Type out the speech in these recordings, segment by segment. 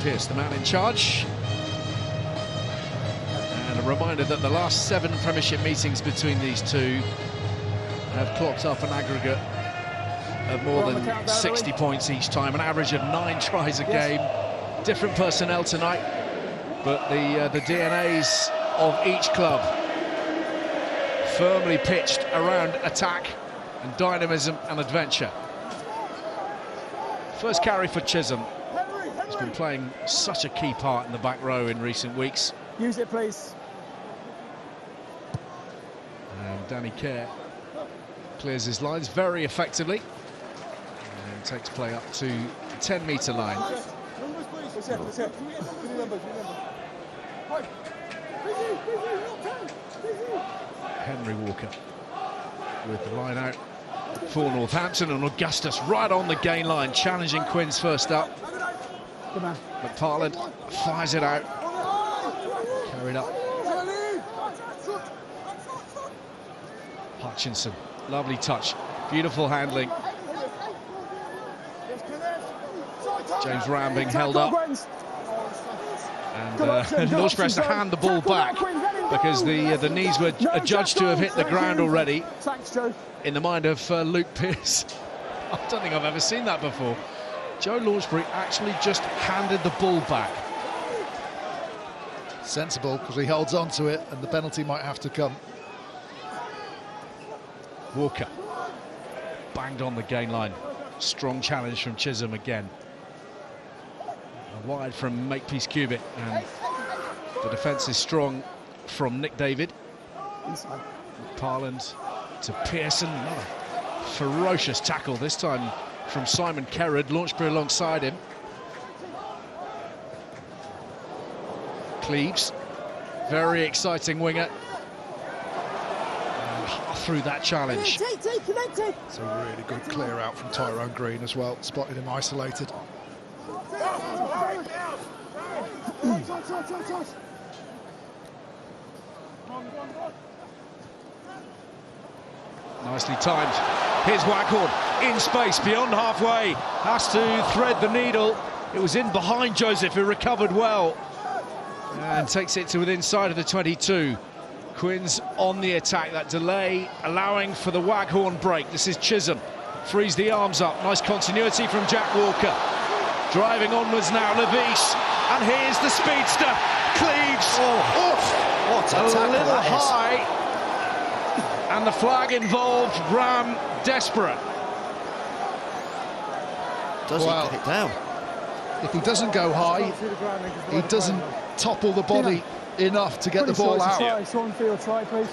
Pearce, the man in charge. And a reminder that the last 7 Premiership meetings between these two have clocked up an aggregate of more than 60 points each time, an average of 9 tries a game. Different personnel tonight, but the DNAs of each club firmly pitched around attack and dynamism and adventure. First carry for Chisholm. He's been playing such a key part in the back row in recent weeks. Use it, please. And Danny Kerr clears his lines very effectively and takes play up to the 10-metre line. Henry Walker with the line out for Northampton, and Augustus right on the gain line, challenging Quinn's first up. McParland fires it out, carried up. Hutchinson, lovely touch, beautiful handling. James Ram being held up, and Northbridge has to hand the ball back because the knees were adjudged to have hit the ground already. In the mind of Luke Pearce, I don't think I've ever seen that before. Joe Launchbury actually just handed the ball back. Sensible, because he holds on to it and the penalty might have to come. Walker banged on the gain line. Strong challenge from Chisholm again. Wide from Makepeace Cubitt, and the defence is strong from Nick David. Parland to Pearson, another ferocious tackle, this time from Simon Kerrod, Launchbury alongside him. Cleves, very exciting winger. Through that challenge. It's a really good clear out from Tyrone Green as well, spotted him isolated. Nicely timed. Here's Waghorn in space beyond halfway, has to thread the needle. It was in behind Joseph, who recovered well and takes it to within side of the 22. Quinn's on the attack, that delay allowing for the Waghorn break. This is Chisholm, frees the arms up, nice continuity from Jack Walker. Driving onwards now, Levis, and here's the speedster, Cleves. What a tackle little that is. high. And the flag involved Ram desperate. Does he get it down? If he doesn't go high, he doesn't topple the body enough to get the ball out. Try, please.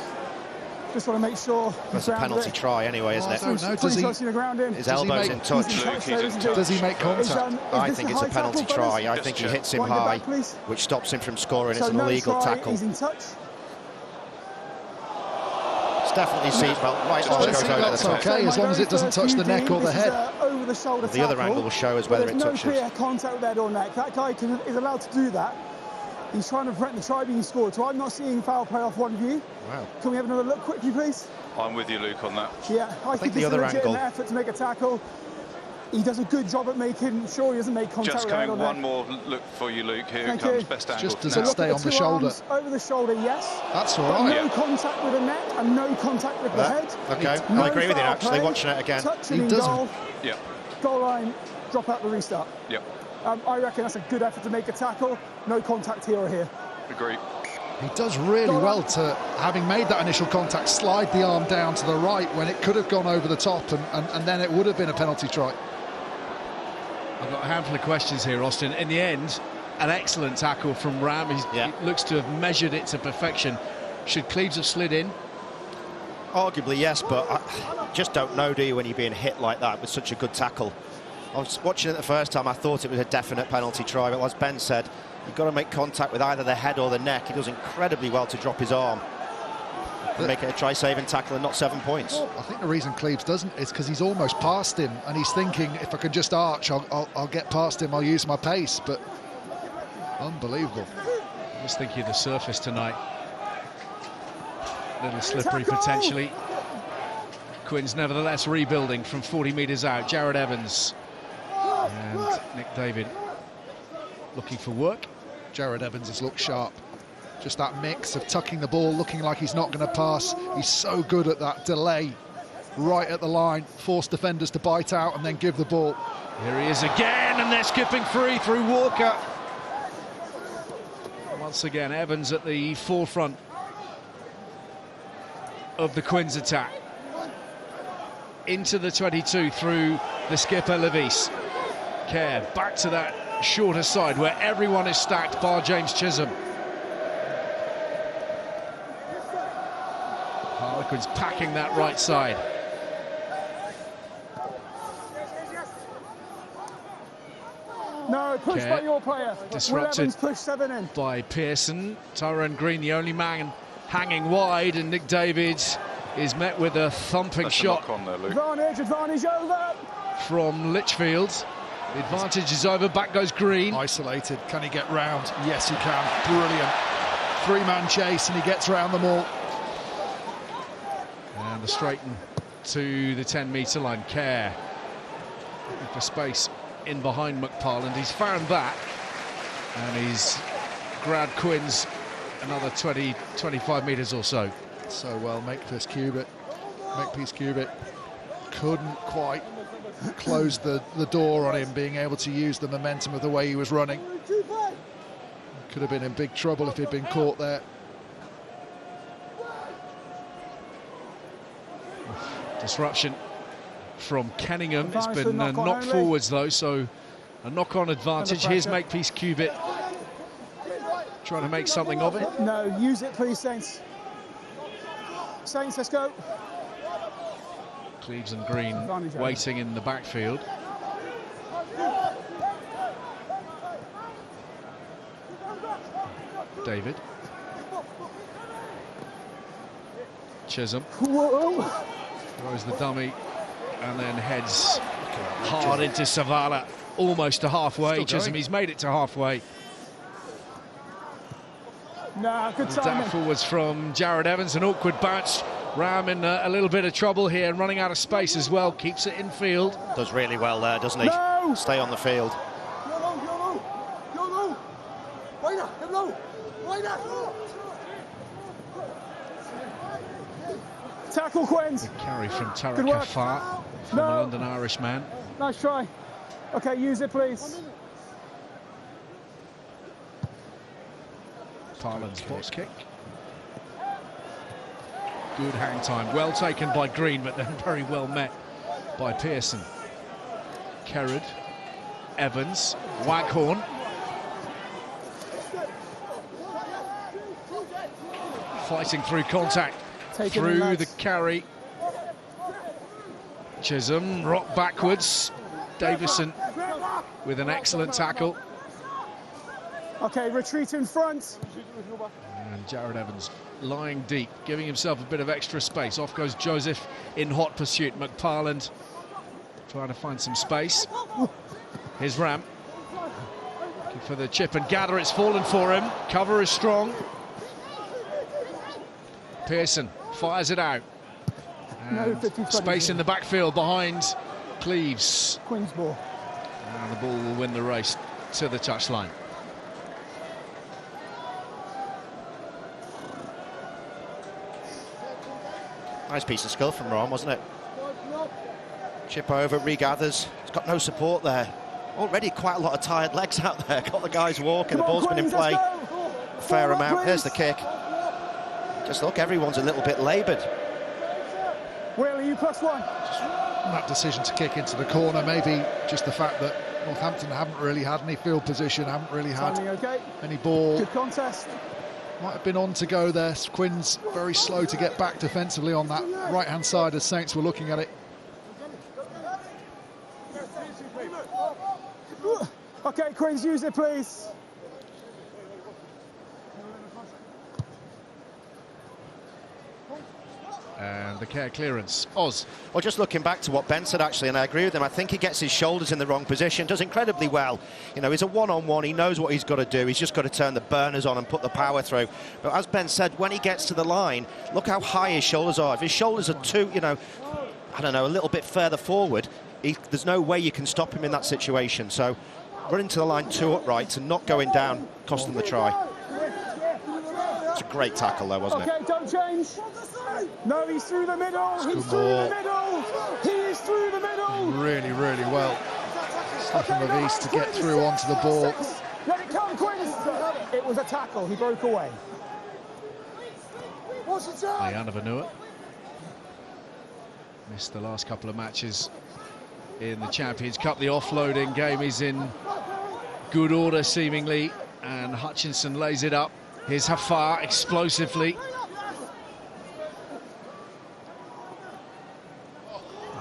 Just want to make sure. That's a penalty try anyway, isn't it? I don't know. His elbow's in touch. Does he make contact? I think it's a penalty try. I think he hits him high, which stops him from scoring. It's an illegal tackle. He's in touch. It's definitely seatbelt. Right arm goes over the top. Okay, as long as it doesn't touch the neck or the head. The other angle will show us whether it touches. There's no clear contact with head or neck. That guy is allowed to do that. He's trying to prevent the try being scored, so I'm not seeing foul play off one view. Wow. Can we have another look quickly, please? I'm with you, Luke, on that. Yeah, I think the it's other a legitimate angle. effort to make a tackle. He does a good job at making sure he doesn't make contact Just with head coming or one neck. more look for you, Luke. Here Thank it comes, you. best angle. Just does now. it stay on the shoulder? Over the shoulder, yes. That's all But right. no contact with the neck and no contact with the head. Okay, No I agree with you foul actually, play, watching it again. Touching He in doesn't. goal, Yep, goal line, drop out the restart. yep, I reckon that's a good effort to make a tackle. No contact here or here. agree. He does really well to, having made that initial contact, slide the arm down to the right when it could have gone over the top, and then it would have been a penalty try. I've got a handful of questions here, Austin. In the end, an excellent tackle from Ram. He looks to have measured it to perfection. Should Cleves have slid in? Arguably, yes, but I just don't know, do you, when you're being hit like that with such a good tackle. I was watching it the first time, I thought it was a definite penalty try, but as Ben said, you've got to make contact with either the head or the neck. He does incredibly well to drop his arm and make it a try-saving tackle and not 7 points. I think the reason Cleves doesn't is because he's almost past him, and he's thinking, if I can just arch, I'll get past him, I'll use my pace, but unbelievable. I'm just thinking of the surface tonight. A little slippery potentially. Quinn's nevertheless rebuilding from 40 metres out. Jared Evans and Nick David looking for work. Jared Evans has looked sharp. Just that mix of tucking the ball, looking like he's not going to pass. He's so good at that delay right at the line, force defenders to bite out and then give the ball. Here he is again, and they're skipping free through Walker. Once again, Evans at the forefront of the Quins attack. Into the 22 through the skipper Levis. Kerr back to that shorter side where everyone is stacked bar James Chisholm. Harlequins packing that right side. No, push by your player. Disrupted push 7 in. By Pearson. Tyrone Green, the only man hanging wide, and Nick Davies is met with a thumping shot on there, Luke. Advantage over. from Litchfield. The advantage is over, back goes Green. Isolated, can he get round? Yes, he can. Brilliant. Three-man chase, and he gets round them all. And the straighten to the 10-metre line. Kerr looking for space in behind McParland. He's found that, and he's grabbed Quins another 20-25 metres or so. So well, Makepeace Cubitt couldn't quite close the door on him being able to use the momentum of the way he was running. Could have been in big trouble if he'd been caught there. Disruption from Kenningham. It's been knocked forwards though, so a knock-on advantage. Here's Makepeace Cubitt trying to make something of it. No, use it please, Saints. Saints, let's go. Cleves and Green waiting in the backfield. David. Chisholm. Throws the dummy and then heads hard into Savala, almost to halfway. Chisholm, he's made it to halfway. Nah, good Down timing. forwards from Jared Evans, an awkward bounce. Ram in a little bit of trouble here and running out of space as well. Keeps it in field. Does really well there, doesn't he? No! Stay on the field. Tackle Quins. Carry from Tarek Good work. Kafar, from a London Irish man. Nice try. Okay, use it please. Parland's box kick. Good hang time. Well taken by Green, but then very well met by Pearson. Kerrod, Evans, Waghorn. Fighting through contact. Through the carry. Chisholm, rock backwards. Davison with an excellent tackle. Okay, retreat in front. And Jared Evans lying deep, giving himself a bit of extra space. Off goes Joseph in hot pursuit. McParland trying to find some space. Here's Ram. Looking for the chip and gather. It's fallen for him. Cover is strong. Pearson fires it out. And space in the backfield behind Cleves. Quins ball. And the ball will win the race to the touchline. Nice piece of skill from Ron, wasn't it? Chip over, regathers. He's got no support there. Already quite a lot of tired legs out there. Got the guys walking, the ball's been in play a fair amount. Here's the kick. Just look, everyone's a little bit laboured. Will, are you +1? That decision to kick into the corner, maybe just the fact that Northampton haven't really had any field position, haven't really had any ball. Good contest. Might have been on to go there. Quins very slow to get back defensively on that right-hand side as Saints were looking at it. Okay, Quins, use it, please. And the care clearance. Oz. Well, just looking back to what Ben said, actually, and I agree with him, I think he gets his shoulders in the wrong position, does incredibly well. You know, he's a one-on-one, he knows what he's got to do, he's just got to turn the burners on and put the power through. But as Ben said, when he gets to the line, look how high his shoulders are. If his shoulders are too, you know, I don't know, a little bit further forward, there's no way you can stop him in that situation. So running to the line too upright and not going down, cost them the try. It's a great tackle though, wasn't it? Okay, don't change. No, he's through the middle. He's through the middle. He is through the middle. Really, really well. Stefan Levis to get through onto the ball. Let it come, Quinn. It was a tackle. He broke away. Liana Vanua missed the last couple of matches in the Champions Cup. The offloading game is in good order, seemingly, and Hutchinson lays it up. Here's Hafar explosively.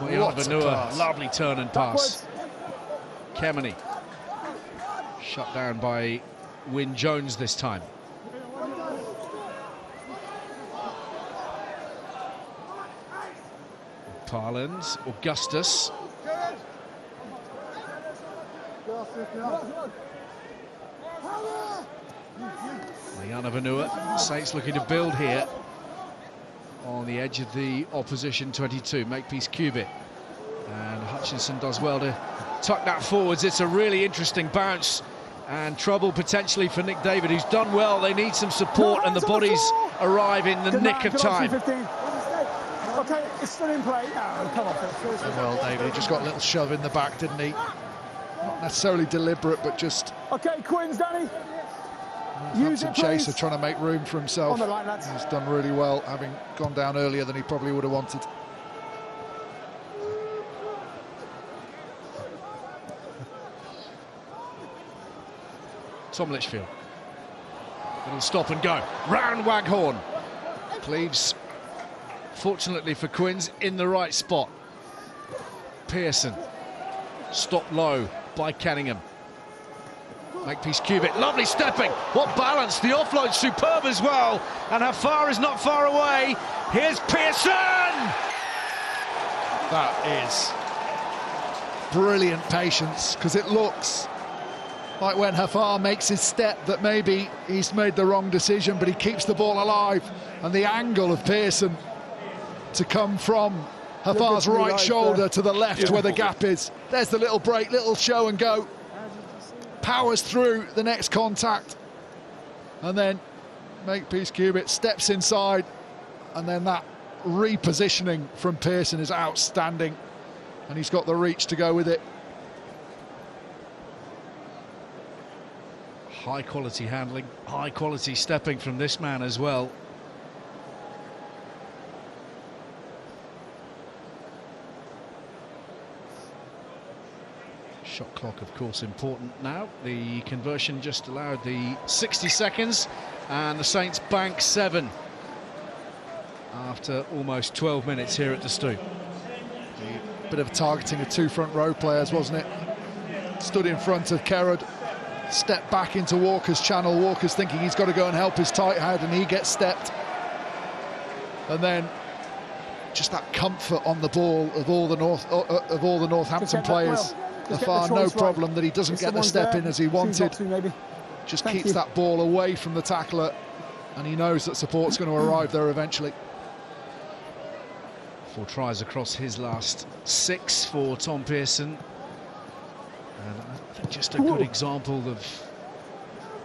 Liana Vanua, lovely turn and pass. Kemeny shut down by Wyn Jones this time. Parland, Augustus. Liana Vanua, Saints looking to build here on the edge of the opposition 22, Makepeace Cubitt. And Hutchinson does well to tuck that forwards. It's a really interesting bounce and trouble potentially for Nick David, who's done well. They need some support and the bodies arrive in the nick of time. Okay, it's still in play. Oh, come on. Well, David, he just got a little shove in the back, didn't he? Not necessarily deliberate, but just... Okay, Quinn's, Danny. Northampton Chaser trying to make room for himself. On the line, lads. He's done really well, having gone down earlier than he probably would have wanted. Tom Litchfield. Little stop and go. Round Waghorn. Cleaves, fortunately for Quins, in the right spot. Pearson. Stopped low by Canningham. Makepeace Cubitt, lovely stepping. What balance. The offload superb as well. And Hafar is not far away. Here's Pearson! That is brilliant patience, because it looks like when Hafar makes his step that maybe he's made the wrong decision, but he keeps the ball alive. And the angle of Pearson to come from Hafar's right shoulder to the left where the gap is. There's the little break, little show and go. Powers through the next contact. And then Makepeace Cubitt steps inside. And then that repositioning from Pearson is outstanding. And he's got the reach to go with it. High quality handling, high quality stepping from this man as well. Shot clock, of course, important now. The conversion just allowed the 60 seconds, and the Saints bank 7 after almost 12 minutes here at the Stoop. Bit of targeting of two front row players, wasn't it? Stood in front of Kerrod, stepped back into Walker's channel. Walker's thinking he's got to go and help his tight head, and he gets stepped. And then just that comfort on the ball of all the Northampton players. Hafar, no problem that he doesn't get the step in as he wanted. Just keeps that ball away from the tackler, and he knows that support's going to arrive there eventually. 4 tries across his last 6 for Tom Pearson. And I think just a good example of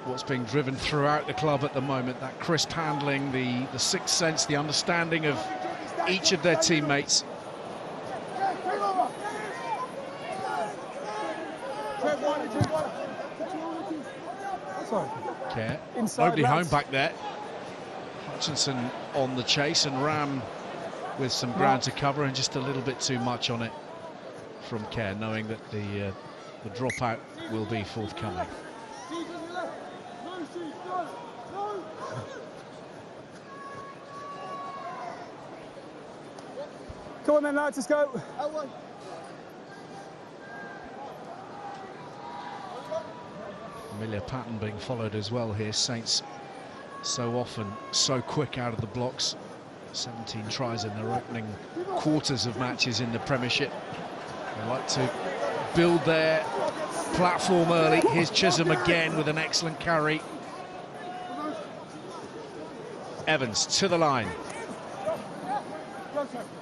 what's being driven throughout the club at the moment. That crisp handling, the sixth sense, the understanding of each of their teammates. Care. Nobody home back there. Hutchinson on the chase, and Ram with some ground to cover, and just a little bit too much on it from Care, knowing that the dropout will be forthcoming. Come on then, lads, let's go. Familiar pattern being followed as well here. Saints so often so quick out of the blocks. 17 tries in their opening quarters of matches in the Premiership. They like to build their platform early. Here's Chisholm again with an excellent carry. Evans to the line.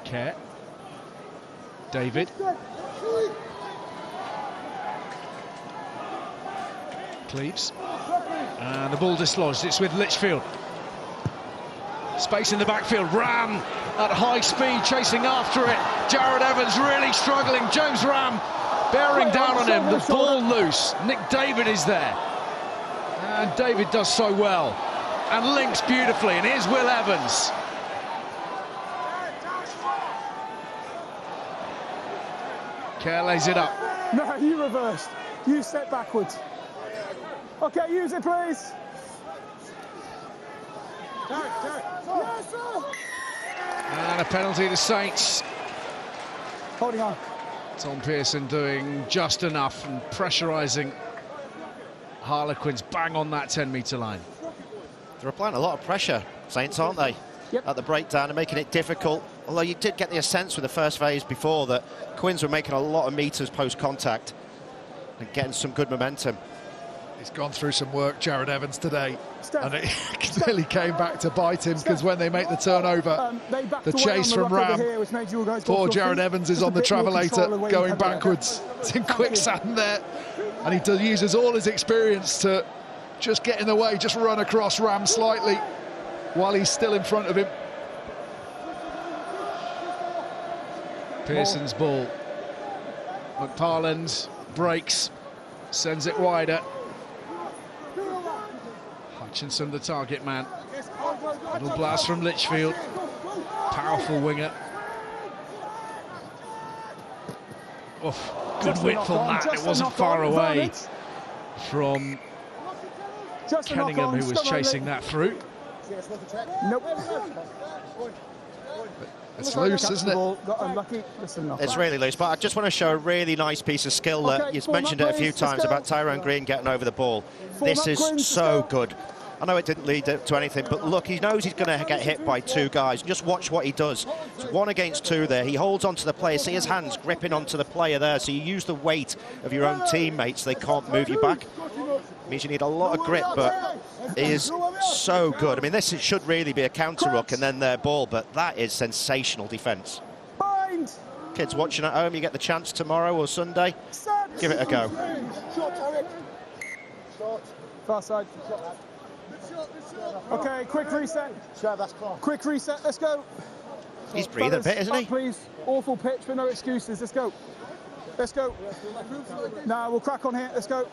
Care. David. Cleves. And the ball dislodged. It's with Litchfield. Space in the backfield. Ram at high speed, chasing after it. Jared Evans really struggling. James Ram bearing down on him. The ball loose. Nick David is there. And David does so well. And links beautifully. And here's Will Evans. Kerr lays it up. No, you reversed. You step backwards. Okay, use it, please. And a penalty to Saints. Holding on. Tom Pearson doing just enough and pressurising Harlequins bang on that 10-metre line. They're applying a lot of pressure, Saints, aren't they? Yep. At the breakdown and making it difficult. Although you did get the sense with the first phase before that Quins were making a lot of metres post-contact and getting some good momentum. He's gone through some work, Jared Evans, today. And it clearly came back to bite him, because when they make the turnover, the chase from Ram, poor Jared Evans is on the travelator going backwards. It's in quicksand there. And he uses all his experience to just get in the way, just run across Ram slightly while he's still in front of him. Pearson's ball. McParland breaks, sends it wider. Hutchinson, the target man. Little blast from Litchfield. Powerful winger. Oof, good width on that. It wasn't far away from Kenningham, who was chasing that through. Nope. It's loose, isn't it? Got unlucky. It's really loose, but I just want to show a really nice piece of skill that you've mentioned it a few times about Tyrone Green getting over the ball. This is so good. I know it didn't lead to anything, but look, he knows he's going to get hit by two guys. Just watch what he does. It's 1 against 2 there. He holds onto the player. See his hands gripping onto the player there. So you use the weight of your own teammates. They can't move you back. It means you need a lot of grip, but he is so good. I mean, this should really be a counter-ruck and then their ball, but that is sensational defence. Kids watching at home, you get the chance tomorrow or Sunday, give it a go. Far side. Okay, quick reset. Quick reset, let's go. He's breathing a bit, isn't he? Please, awful pitch, but no excuses, let's go. Let's go. Now we'll crack on here, let's go.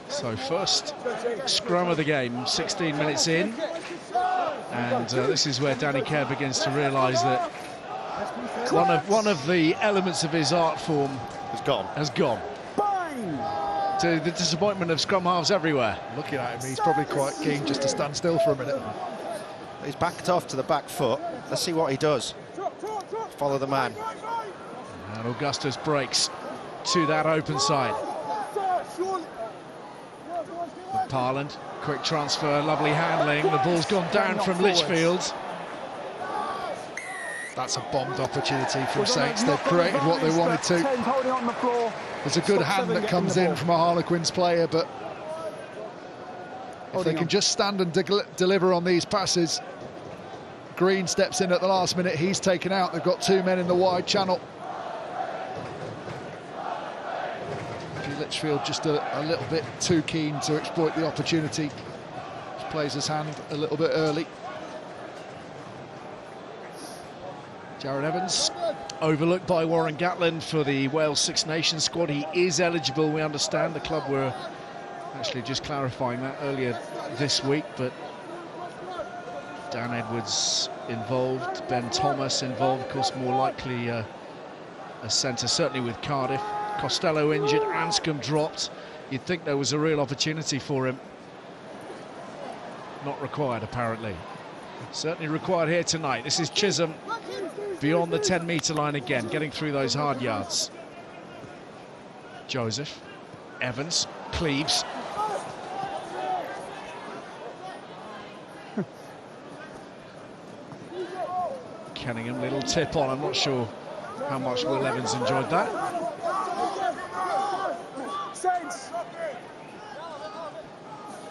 So first scrum of the game, 16 minutes in. And this is where Danny Kerr begins to realise that one of the elements of his art form has gone. To the disappointment of scrum halves everywhere. Looking at him, he's probably quite keen just to stand still for a minute. He's backed off to the back foot. Let's see what he does. Follow the man. And Augustus breaks to that open side. McParland, quick transfer, lovely handling. The ball's gone down from Litchfield. That's a bombed opportunity from Saints. They've created what they wanted to. There's a good hand that comes in from a Harlequins player, but if they can just stand and deliver on these passes. Green steps in at the last minute, he's taken out. They've got 2 men in the wide channel. Litchfield just a little bit too keen to exploit the opportunity. Just plays his hand a little bit early. Jared Evans, overlooked by Warren Gatland for the Wales Six Nations squad. He is eligible, we understand. The club were actually just clarifying that earlier this week, but Dan Edwards involved, Ben Thomas involved, of course, more likely a centre, certainly with Cardiff. Costello injured, Anscombe dropped. You'd think there was a real opportunity for him. Not required, apparently. Certainly required here tonight. This is Chisholm beyond the 10-metre line again, getting through those hard yards. Joseph, Evans, Cleves. Kenningham, little tip on. I'm not sure how much Will Evans enjoyed that.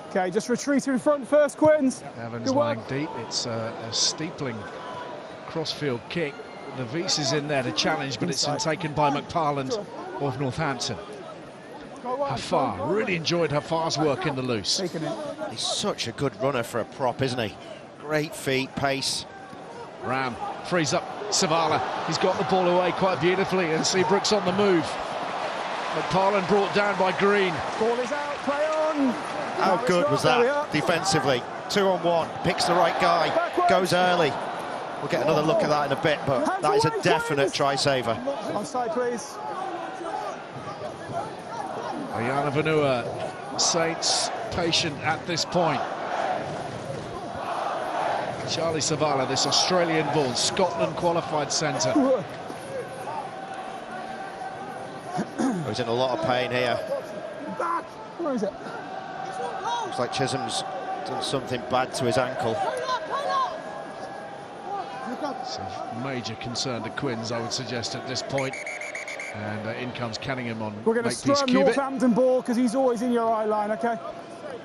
Okay, just retreat in front first, Quins. Evans lying deep. It's a steepling crossfield kick. The Vice is in there to challenge, but it's been taken by McParland of Northampton. Hafar, really enjoyed Hafar's work in the loose. He's such a good runner for a prop, isn't he? Great feet, pace. Ram frees up Savala. He's got the ball away quite beautifully, and Seabrook's on the move. McParland brought down by Green. Ball is out, play on. How good was that defensively? 2-on-1, picks the right guy, goes early. We'll get another look at that in a bit, but that is a definite try-saver. Onside, please. Ayana Vanua, Saints patient at this point. Charlie Savala, this Australian-born, Scotland-qualified centre. He's in a lot of pain here. Where is it? Looks like Chisholm's done something bad to his ankle. It's a major concern to Quins, I would suggest, at this point. And in comes Cunningham on We're going to scrum Northampton ball because he's always in your eye line, OK?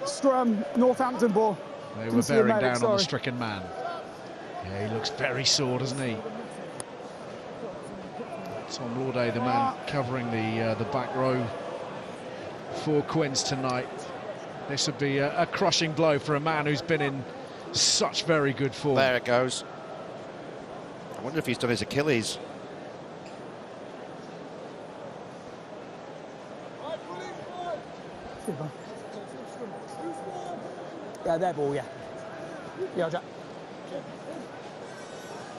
Scrum, Northampton ball. They were bearing down on the stricken man. Yeah, he looks very sore, doesn't he? Tom Lauday, the man covering the back row for Quins tonight. This would be a crushing blow for a man who's been in such very good form. There it goes. I wonder if he's done his Achilles. Yeah, their ball, yeah. Yeah, Jack.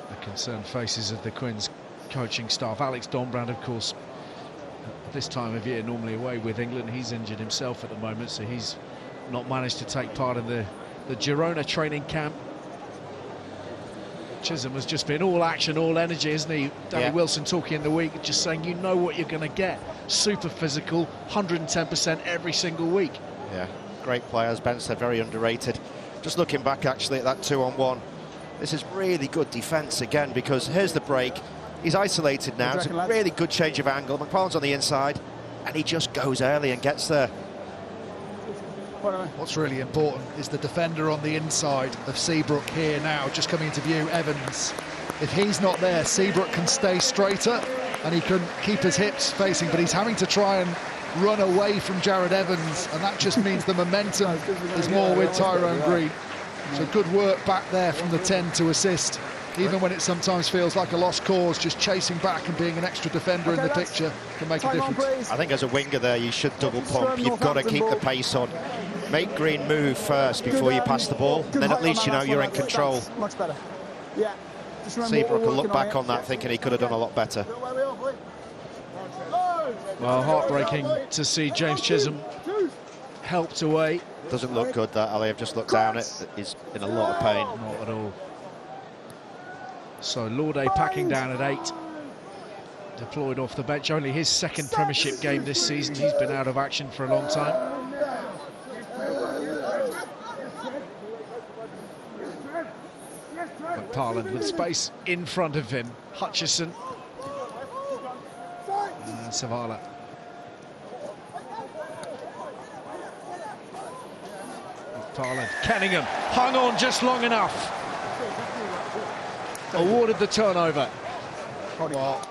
The concerned faces of the Quins coaching staff. Alex Donbrand, of course, at this time of year, normally away with England. He's injured himself at the moment, so he's not managed to take part in the Girona training camp. Chisholm has just been all action, all energy, isn't he? Danny Wilson talking in the week, just saying, you know what you're going to get. Super physical, 110% every single week. Yeah, great player, as Ben said, very underrated. Just looking back, actually, at that 2-on-1, this is really good defence again, because here's the break. He's isolated now. It's a really good change of angle. McParland's on the inside, and he just goes early and gets there. What's really important is the defender on the inside of Seabrook here now, just coming into view, Evans. If he's not there, Seabrook can stay straighter and he can keep his hips facing, but he's having to try and run away from Jared Evans, and that just means the momentum is more with Tyrone Green. So good work back there from the 10 to assist, even when it sometimes feels like a lost cause. Just chasing back and being an extra defender in the picture can make a difference. I think as a winger there, you should double pump. You've got to keep the pace on. Make Green move first before you pass the ball, then at least you know you're in control. Much better. Yeah. Seabrook will look back on that thinking he could have done a lot better. Well, heartbreaking to see James Chisholm helped away. Doesn't look good, that, Ali. I've just looked down it. He's in a lot of pain. Not at all. So Lauday packing down at 8. Deployed off the bench. Only his second Premiership game this season. He's been out of action for a long time. McParland with space in front of him. Hutchison. And Savala. McParland. Cunningham hung on just long enough. Awarded the turnover. Well,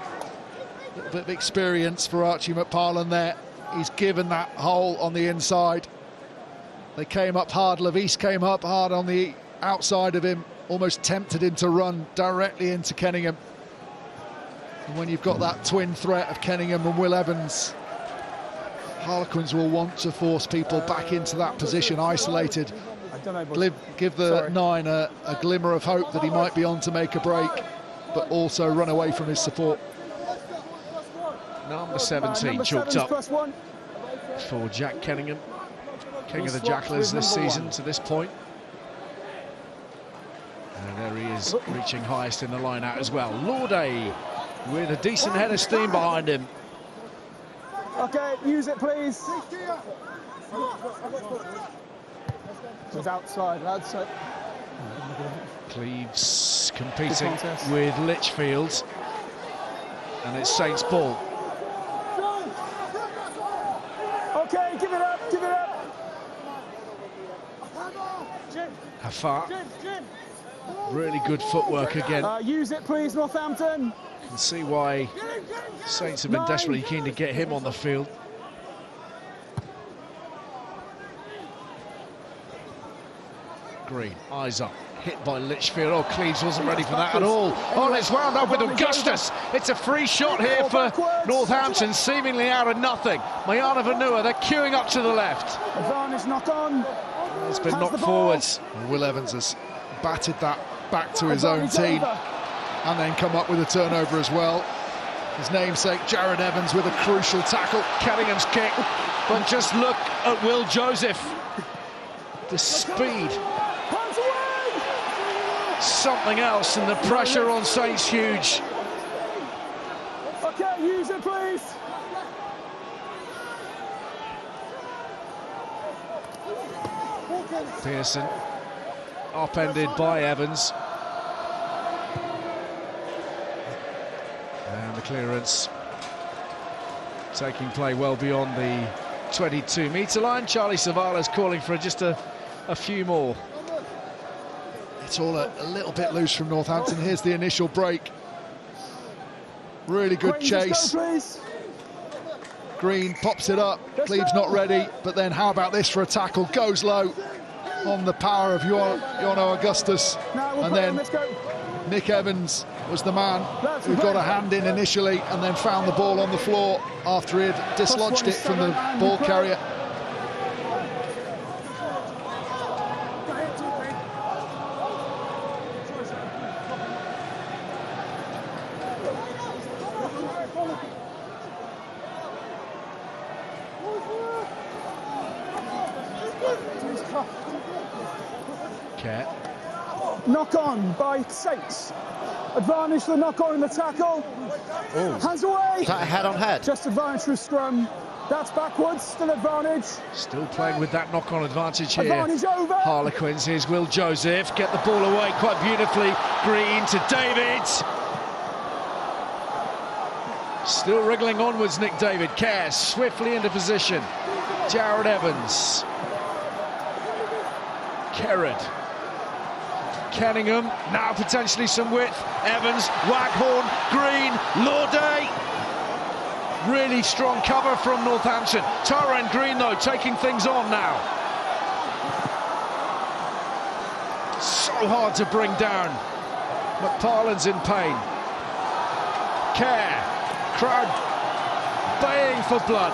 a little bit of experience for Archie McParland there. He's given that hole on the inside. They came up hard. Levis came up hard on the outside of him. Almost tempted him to run directly into Kenningham. And when you've got that twin threat of Kenningham and Will Evans, Harlequins will want to force people back into that position, isolated. Give the 9 a glimmer of hope that he might be on to make a break, but also run away from his support. Number 17 chalked up for Jack Kenningham, king of the Jackalers this season to this point. And there he is, reaching highest in the line-out as well. Lauday with a decent head of steam behind him. Okay, use it, please. It's outside. Cleves competing with Litchfield. And it's Saints ball. Okay, give it up, give it up. Hafar. Really good footwork again. Use it, please, Northampton. Can see why Saints have been desperately keen to get him on the field. Green, eyes up, hit by Litchfield. Oh, Cleves wasn't ready for that at all. Oh, it's wound up with Augustus. It's a free shot here for Northampton, seemingly out of nothing. Mayana Vanua, they're queuing up to the left. Advantage knock on. It's been knocked forwards. Will Evans has batted that back to his own team and then come up with a turnover as well. His namesake, Jared Evans, with a crucial tackle. Cunningham's kick, but just look at Will Joseph. The speed. Something else, and the pressure on Saints huge. Okay, use it, please. Pearson, upended by Evans. And the clearance taking play well beyond the 22-metre line. Charlie Savala's calling for just a few more. It's all a little bit loose from Northampton. Here's the initial break. Really good chase. Green pops it up. Cleves not ready, but then how about this for a tackle? Goes low on the power of Jono Augustus. And then Nick Evans was the man who got a hand in initially and then found the ball on the floor after he had dislodged it from the ball carrier. Care. Knock on by Saints. Advantage for the knock on in the tackle. Ooh. Hands away. Is that a head on head? Just advantage through scrum. That's backwards, still advantage. Still playing with that knock-on advantage here. Advantage over. Harlequins, here's Will Joseph. Get the ball away quite beautifully. Green to David. Still wriggling onwards, Nick David. Kerr swiftly into position. Jared Evans. Kerrod. Cunningham, now potentially some width. Evans, Waghorn, Green, Lauday. Really strong cover from Northampton. Tyrone Green, though, taking things on now. So hard to bring down. McParland's in pain. Kerr, crowd baying for blood.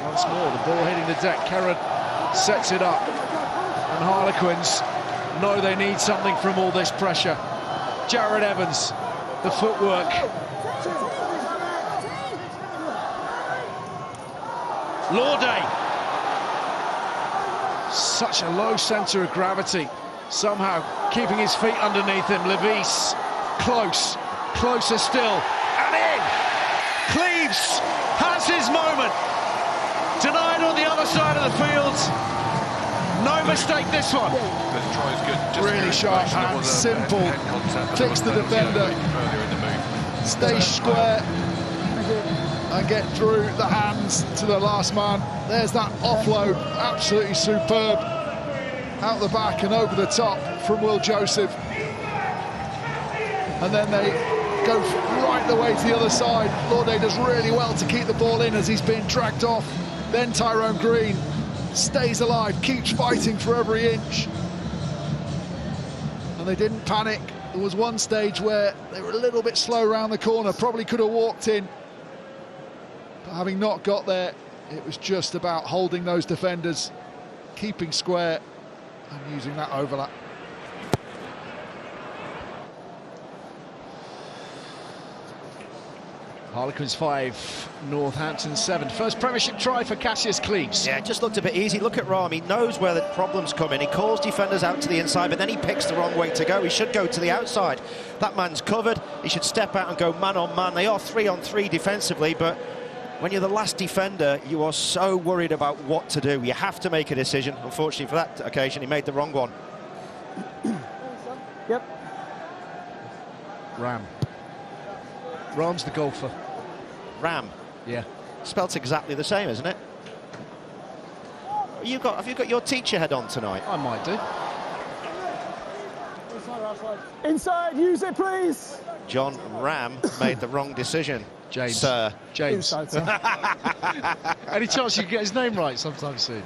Once more, the ball hitting the deck. Kerrod sets it up. And Harlequins know they need something from all this pressure. Jared Evans, the footwork. Lauday. Such a low centre of gravity. Somehow keeping his feet underneath him. Levis, close, closer still. And in! Cleves has his moment. Denied on the other side of the field. No mistake this one. Really sharp hand, simple, kicks the defender, stay square and get through the hands to the last man. There's that offload, absolutely superb. Out the back and over the top from Will Joseph. And then they go right the way to the other side. Lauday does really well to keep the ball in as he's being dragged off. Then Tyrone Green stays alive, keeps fighting for every inch. And they didn't panic. There was one stage where they were a little bit slow around the corner, probably could have walked in. But having not got there, it was just about holding those defenders, keeping square and using that overlap. Harlequins 5, Northampton 7. First Premiership try for Cassius Cleves. Yeah, it just looked a bit easy. Look at Rahm. He knows where the problems come in. He calls defenders out to the inside, but then he picks the wrong way to go. He should go to the outside. That man's covered. He should step out and go man on man. They are 3-on-3 defensively, but when you're the last defender, you are so worried about what to do. You have to make a decision. Unfortunately for that occasion, he made the wrong one. Yep. Ram. Ram's the golfer. Ram. Yeah. Spelt exactly the same, isn't it? Have you got your teacher head on tonight? I might do. Inside, use it, please. John Ram made the wrong decision. James. Sir. James. Inside, sir. Any chance you can get his name right sometime soon?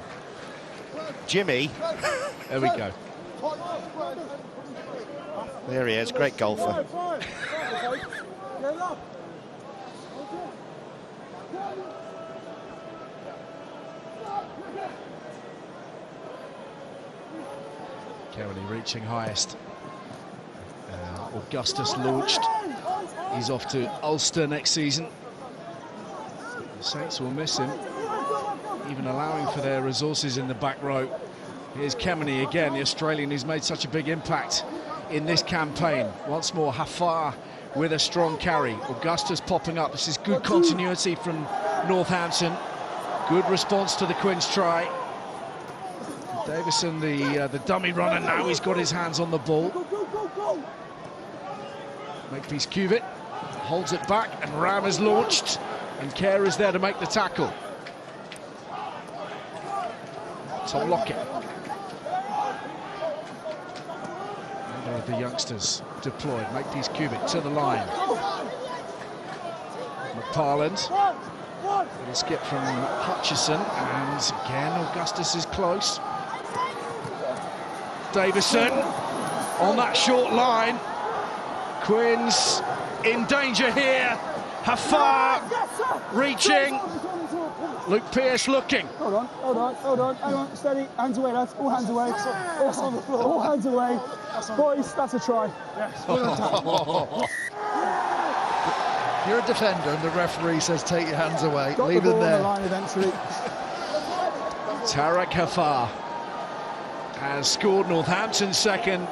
Jimmy. There we go. There he is, great golfer. Kerry reaching highest. Augustus launched. He's off to Ulster next season. The Saints will miss him, even allowing for their resources in the back row. Here's Kemeny again, the Australian who's made such a big impact in this campaign. Once more, Hafar with a strong carry. Augustus popping up. This is good continuity from Northampton. Good response to the Quins try. Davison, the dummy runner, now he's got his hands on the ball. Makepeace Cubitt holds it back, and Ram is launched, and Kerr is there to make the tackle. Tom Lockett. Another of the youngsters deployed. Makepeace Cubitt to the line. McParland. Little skip from Hutchison, and again Augustus is close. Davison on that short line. Quins in danger here. Hafar reaching. Luke Pearce looking. Hold on, hang on, steady, hands away, lads, all hands away. All on the floor. All hands away. Boys, that's a try. Yes. You're a defender and the referee says take your hands away. Got Leave the them ball there. on the line eventually. Tarek Hafar has scored Northampton's second,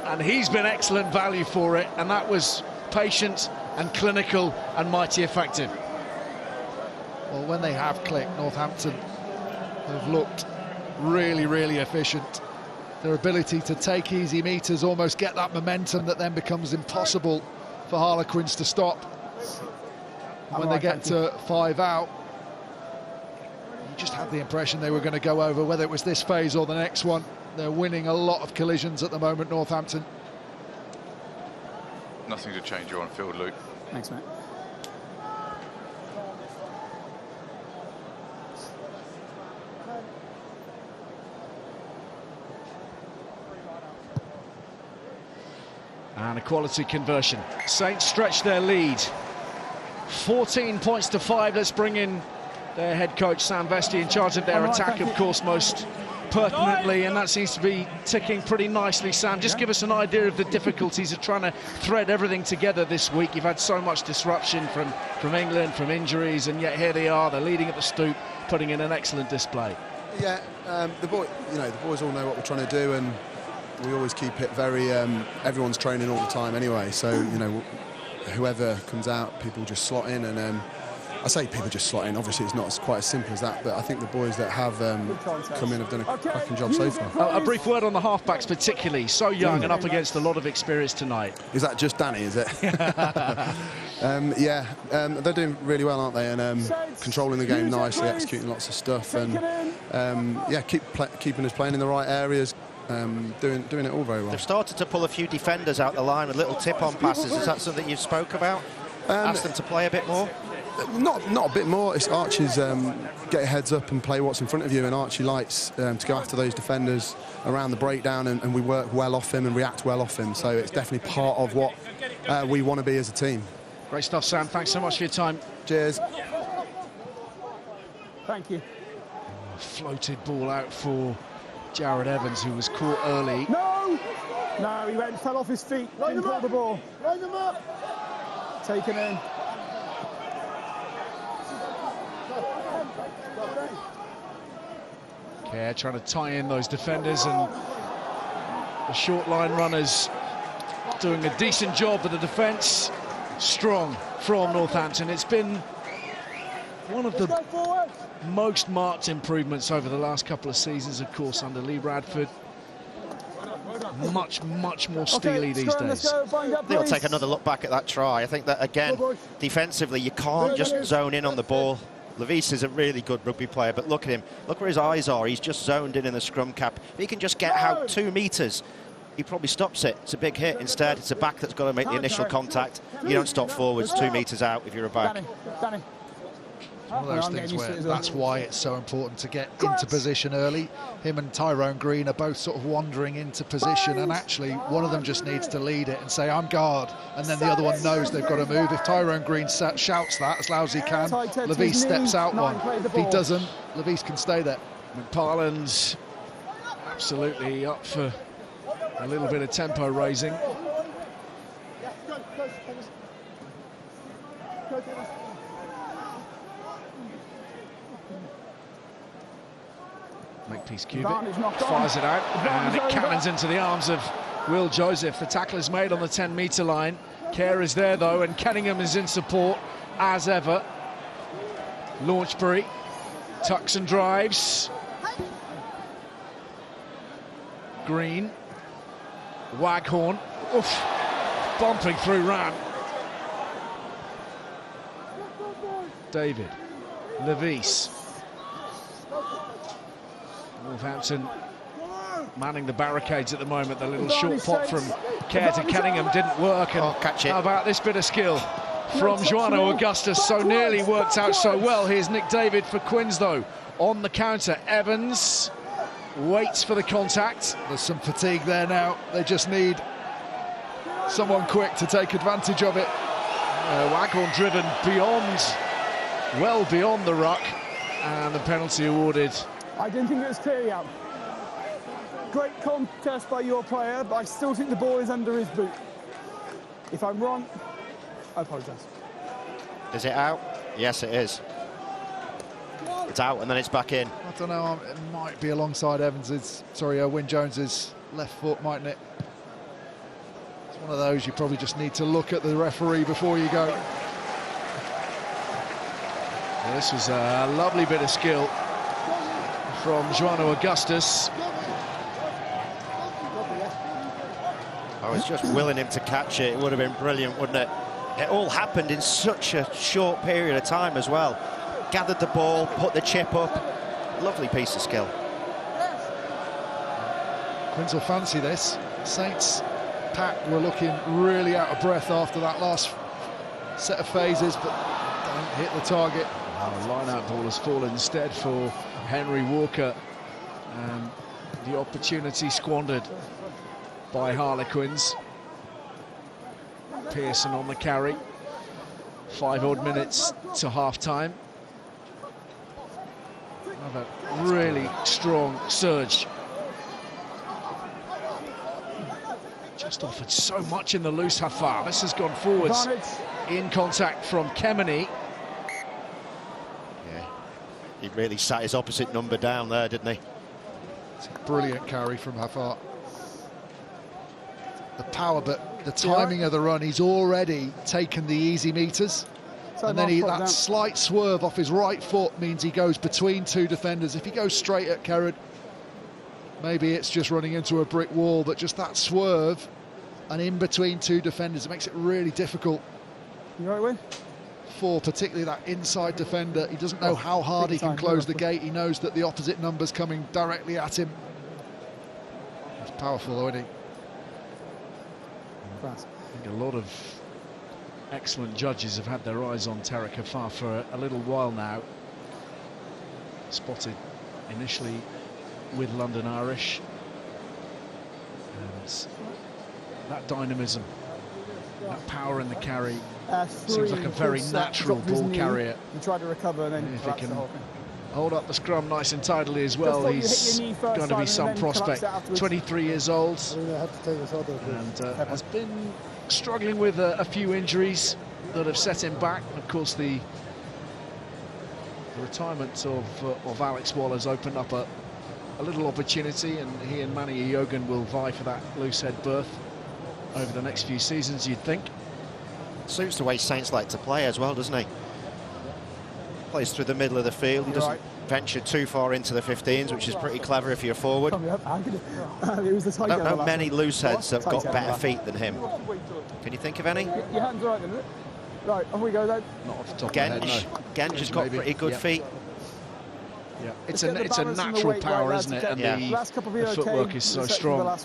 and he's been excellent value for it, and that was patient and clinical and mighty effective. Well, when they have clicked, Northampton have looked really, really efficient. Their ability to take easy meters, almost get that momentum that then becomes impossible for Harlequins to stop. And when they get to 5 out, you just had the impression they were going to go over, whether it was this phase or the next one. They're winning a lot of collisions at the moment, Northampton. Nothing to change you on field, Luke. Thanks, mate. And a quality conversion. Saints stretch their lead. 14 points to 5. Let's bring in their head coach, Sam Vesti, in charge of their attack, of course, most pertinently, and that seems to be ticking pretty nicely. Sam, just give us an idea of the difficulties of trying to thread everything together this week. You've had so much disruption from England, from injuries, and yet here they are. They're leading at the Stoop, putting in an excellent display. Yeah, the boys all know what we're trying to do, and we always keep it very. Everyone's training all the time anyway, so whoever comes out, people just slot in, and I say people just slot in. Obviously, it's not quite as simple as that, but I think the boys that have come in have done a cracking job so far. A brief word on the halfbacks, particularly so young and up against a lot of experience tonight. Is that just Danny? Is it? They're doing really well, aren't they? And controlling the game nicely, executing lots of stuff, and keeping us playing in the right areas. Doing it all very well. They've started to pull a few defenders out the line with little tip-on passes. Is that something you spoke about? Ask them to play a bit more? Not a bit more. It's Archie's get your heads up and play what's in front of you, and Archie likes to go after those defenders around the breakdown, and we work well off him and react well off him. So it's definitely part of what we want to be as a team. Great stuff, Sam. Thanks so much for your time. Cheers. Thank you. Floated ball out for Jared Evans, who was caught early. No, he fell off his feet. Didn't pull the ball. Line them up. Taken in. Kerr trying to tie in those defenders, and the short line runners doing a decent job of the defence. Strong from Northampton. It's been one of the most marked improvements over the last couple of seasons, of course, under Lee Radford. Much more steely these days. They'll take another look back at that try. I think that, again, defensively, you can't just zone in on the ball. Levis is a really good rugby player, but look at him. Look where his eyes are. He's just zoned in the scrum cap. If he can just get out 2 metres, he probably stops it. It's a big hit. Instead, it's a back that's got to make the initial contact. You don't stop forwards 2 metres out if you're a back. Danny. One of those things where that's why it's so important to get into position early. Him and Tyrone Green are both sort of wandering into position, and actually one of them just needs to lead it and say, I'm guard, and then the other one knows they've got to move. If Tyrone Green shouts that as loud as he can, Levis steps out one. If he doesn't, Levis can stay there. McParland's absolutely up for a little bit of tempo raising. Makepeace Cubitt fires it out, and it cannons into the arms of Will Joseph. The tackle is made on the 10-metre line. Care is there though, and Kenningham is in support as ever. Launchbury tucks and drives. Green, Waghorn, oof, bumping through Ram. David, Levis. Northampton manning the barricades at the moment. The little short pop from Care to Kenningham didn't work. And catch it. How about this bit of skill from Joano Augustus? So nearly worked out so well. Here's Nick David for Quins though on the counter. Evans waits for the contact. There's some fatigue there now. They just need someone quick to take advantage of it. Waghorn driven beyond, well beyond the ruck, and the penalty awarded. I didn't think it was clearly out. Great contest by your player, but I still think the ball is under his boot. If I'm wrong, I apologise. Is it out? Yes, it is. It's out and then it's back in. I don't know, it might be alongside Wyn Jones's left foot, mightn't it? It's one of those you probably just need to look at the referee before you go. Well, this was a lovely bit of skill from Joano Augustus. I was just willing him to catch it. It would have been brilliant, wouldn't it? It all happened in such a short period of time as well. Gathered the ball, put the chip up. Lovely piece of skill. Quins will fancy this. Saints pack were looking really out of breath after that last set of phases, but don't hit the target. The line-out ball has fallen instead for Henry Walker, and the opportunity squandered by Harlequins. Pearson on the carry. 5 odd minutes to half-time. Another really strong surge. Just offered so much in the loose Hafar. This has gone forwards in contact from Kemeny. Yeah, he really sat his opposite number down there, didn't he? It's a brilliant carry from Hafar. The power, but the timing of the run, he's already taken the easy meters. And then that slight swerve off his right foot means he goes between 2 defenders. If he goes straight at Kerrod, maybe it's just running into a brick wall, but just that swerve and in between 2 defenders, it makes it really difficult. You right, Wyn? For particularly that inside defender. He doesn't know how hard he can close the gate. He knows that the opposite number's coming directly at him. It's powerful though, isn't he? I think a lot of excellent judges have had their eyes on Tarek Hafar for a little while now. Spotted initially with London Irish. And that dynamism, that power in the carry, seems like a very natural ball carrier. He tried to recover and then if he can hold up the scrum nice and tidily as well, he's going to be some prospect. 23 years old and has been struggling with a few injuries that have set him back. And of course the retirement of Alex Waller has opened up a little opportunity, and he and Manny Iogan will vie for that loose head berth over the next few seasons, you'd think. Suits the way Saints like to play as well, doesn't he? Plays through the middle of the field. He doesn't venture too far into the 15s, which is pretty clever if you're forward. I don't know many loose heads that have got better feet than him. Can you think of any? Your hand's right then, isn't it? Right, off we go then. Not off the top of my head, no. Genge has got pretty good feet. Yeah, it's a natural power, isn't it? And the footwork is so strong.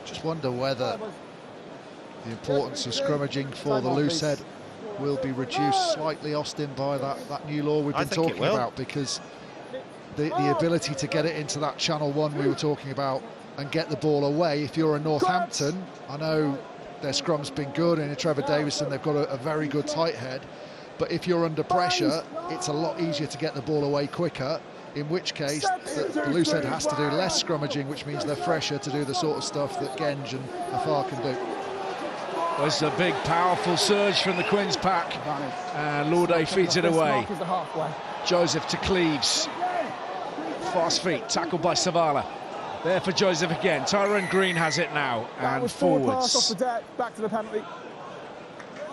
Just wonder whether the importance of scrummaging for the loose head will be reduced slightly, Austin, by that new law we've been talking about, because the ability to get it into that channel one we were talking about and get the ball away. If you're a Northampton, I know their scrum's been good, and in Trevor Davison they've got a very good tight head, but if you're under pressure, it's a lot easier to get the ball away quicker, in which case the loose head has to do less scrummaging, which means they're fresher to do the sort of stuff that Genge and Afar can do. There's a big, powerful surge from the Quins pack, and Lauday feeds it away. Joseph to Cleves. Fast feet, tackled by Savala. There for Joseph again. Tyrone Green has it now, and forwards. Off the deck, back to the penalty.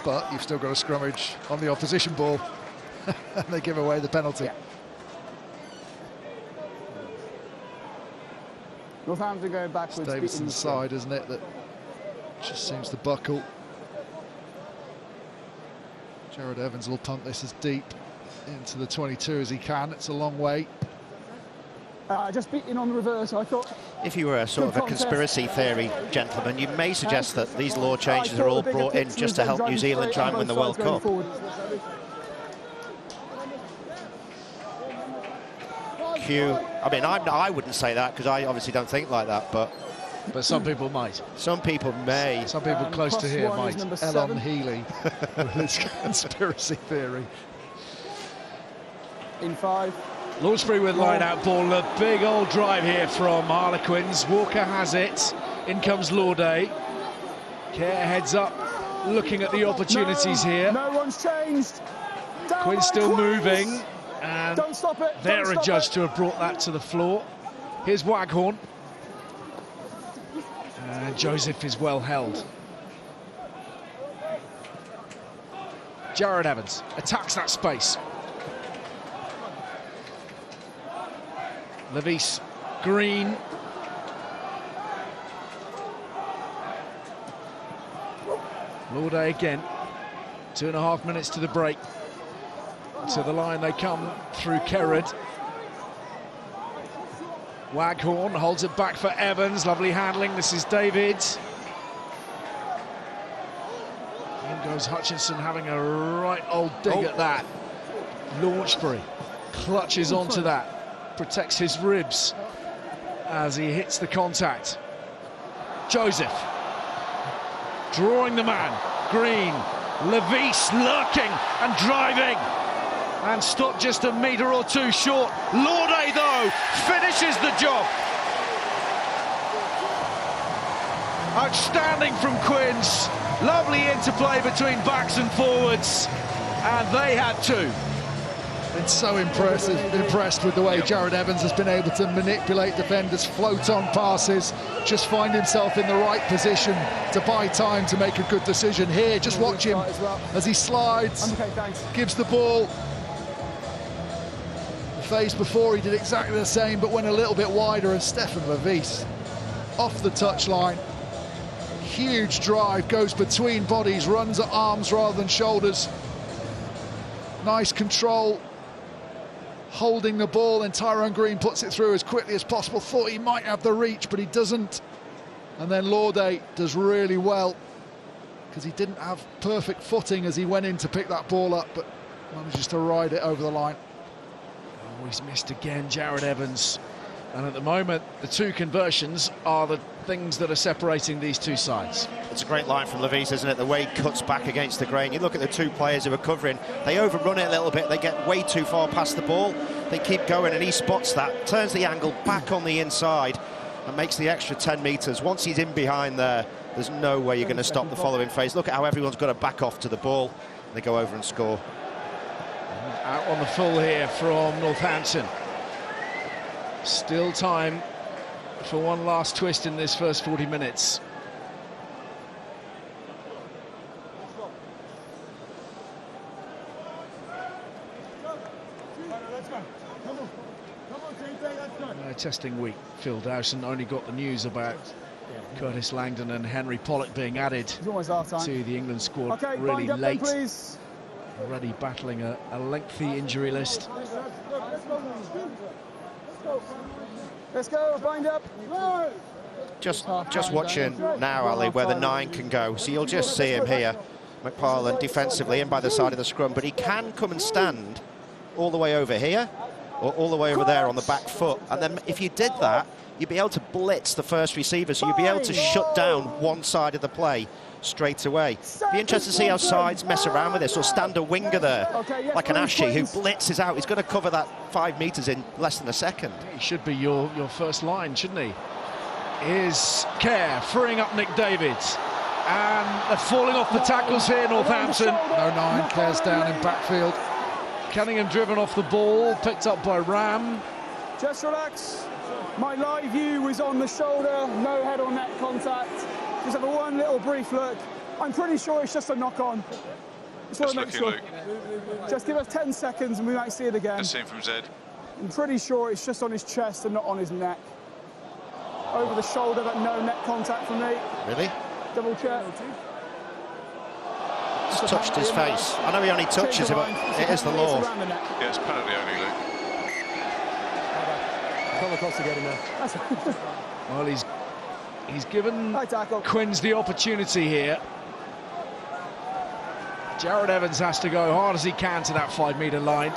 But you've still got a scrummage on the opposition ball, and they give away the penalty. Yeah. Northampton going backwards. It's Davison's side, isn't it, that just seems to buckle. Jared Evans will punt this as deep into the 22 as he can. It's a long way. Just beating on the reverse, I thought. If you were a sort of a conspiracy theory gentleman, you may suggest that these law changes are all brought in just to help New Zealand try and win the World Cup. Q. I mean, I wouldn't say that, because I obviously don't think like that, but some people might. Some people may. Some people close to here might. Elon Healy with his conspiracy theory. In 5. Lawsbury with line-out ball. A big old drive here from Harlequins. Walker has it. In comes Lauday. Kerr heads up, looking at the opportunities here. No one's changed. Quins still moving. And don't stop it. they're adjudged to have brought that to the floor. Here's Waghorn. And Joseph is well held. Jared Evans attacks that space. Levis, Green. Lauday again. 2.5 minutes to the break. To the line they come through Kerrod. Waghorn holds it back for Evans. Lovely handling. This is David. In goes Hutchinson, having a right old dig at that. Launchbury clutches onto that. Protects his ribs as he hits the contact. Joseph drawing the man. Green. Levis lurking and driving. And stopped just a metre or two short. Lauday, though, finishes the job. Outstanding from Quins. Lovely interplay between backs and forwards. And they had two. Been so impressed with the way Jared Evans has been able to manipulate defenders, float on passes, just find himself in the right position to buy time to make a good decision here. Just watch him as he slides, gives the ball. The phase before he did exactly the same, but went a little bit wider, and Stefan Levis off the touchline. Huge drive, goes between bodies, runs at arms rather than shoulders. Nice control. Holding the ball, and Tyrone Green puts it through as quickly as possible. Thought he might have the reach, but he doesn't. And then Lauday does really well, because he didn't have perfect footing as he went in to pick that ball up, but manages to ride it over the line. Oh, he's missed again, Jared Evans. And at the moment, the two conversions are the things that are separating these two sides. It's a great line from Levis, isn't it? The way he cuts back against the grain. You look at the two players who are covering, they overrun it a little bit, they get way too far past the ball, they keep going, and he spots that, turns the angle back on the inside and makes the extra 10 metres. Once he's in behind there, there's no way you're going to stop the following phase. Look at how everyone's got to back off to the ball, and they go over and score. Out on the full here from Northampton. Still time for one last twist in this first 40 minutes. Testing week. Phil Dowson only got the news about Curtis Langdon and Henry Pollock being added to the England squad really late. Already battling a lengthy injury list. Let's go, bind up. just watching now, Ali, where the 9 can go. So you'll just see him here, McParland defensively in by the side of the scrum, but he can come and stand all the way over here or all the way over there on the back foot. And then if you did that, you'd be able to blitz the first receiver, so you'd be able to shut down one side of the play straight away. Be interested to see how sides mess around with this, or stand a winger there, like an Ashley, who blitzes out. He's going to cover that 5 metres in less than a second. He should be your first line, shouldn't he? Here's Kerr freeing up Nick Davids. And they're falling off the tackles here, Northampton. No 9, Kerr's down in backfield. Cunningham driven off the ball, picked up by Ram. Just relax. My live view was on the shoulder, no head or neck contact. Just have a one little brief look. I'm pretty sure it's just a knock-on. Just want to make sure. Just give us 10 seconds and we might see it again. Just seen from Zed. I'm pretty sure it's just on his chest and not on his neck. Over the shoulder, but no neck contact from me. Really? Double check. Just touched his face. I know he only touches it, but it is the law. Yeah, it's penalty only, Luke. Well, he's given Quins the opportunity here. Jared Evans has to go hard as he can to that 5 metre line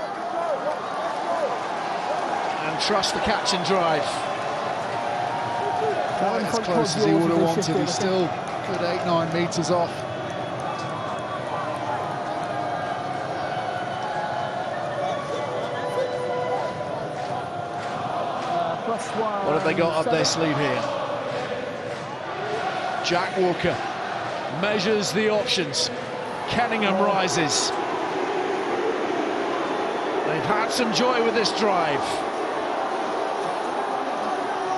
and trust the catch and drive. Quite as close as he would have wanted. He's still good 8-9 metres off. What have they got up their sleeve here? Jack Walker measures the options. Cunningham rises. They've had some joy with this drive.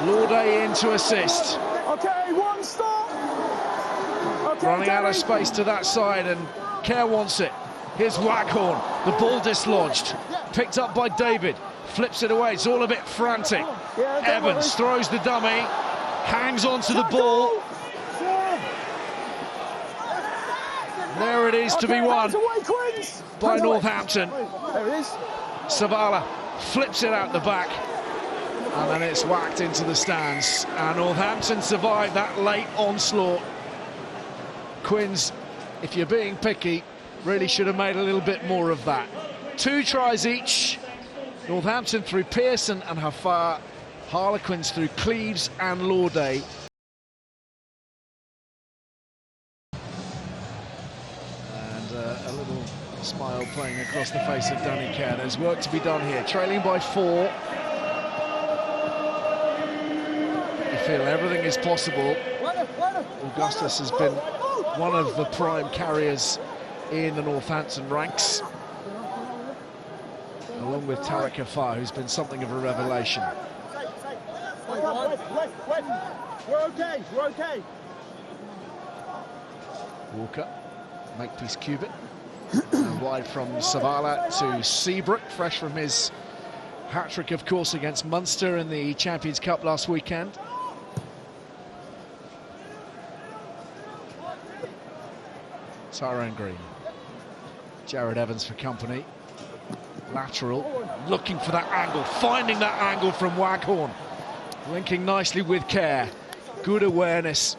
Lauday in to assist. Okay, one stop. Okay, running out of space to that side, and Kerr wants it. Here's Waghorn, the ball dislodged. Picked up by David. Flips it away, it's all a bit frantic. Evans throws the dummy, hangs onto the ball. There it is to be won by Northampton. There it is. Savala flips it out the back, and then it's whacked into the stands. And Northampton survived that late onslaught. Quins, if you're being picky, really should have made a little bit more of that. 2 tries each. Northampton through Pearson and Hafar, Harlequins through Cleves and Lauday. And a little smile playing across the face of Danny Kerr. There's work to be done here. Trailing by 4. You feel everything is possible. Augustus has been one of the prime carriers in the Northampton ranks, along with Tariq Hafar, who's been something of a revelation. We're okay, we're okay. Walker, Makepeace Cubitt, and wide from Savala to Seabrook, fresh from his hat-trick, of course, against Munster in the Champions Cup last weekend. Tyrone Green. Jared Evans for company. Lateral, looking for that angle, finding that angle from Waghorn. Linking nicely with Kerr. Good awareness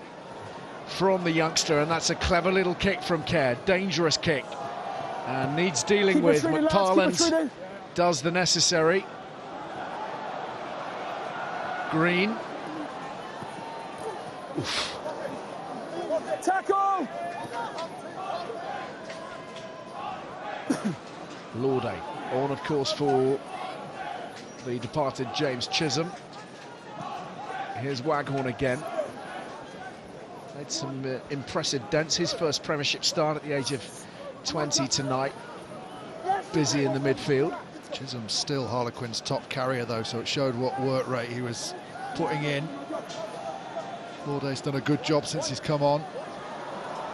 from the youngster, and that's a clever little kick from Kerr. Dangerous kick. And needs dealing with. McParland does the necessary. Green. Oof. Tackle! Lauday on, of course, for the departed James Chisholm. Here's Waghorn again. Made some impressive dents. His first Premiership start at the age of 20 tonight. Busy in the midfield. Chisholm's still Harlequin's top carrier, though, so it showed what work rate he was putting in. Lauday's done a good job since he's come on.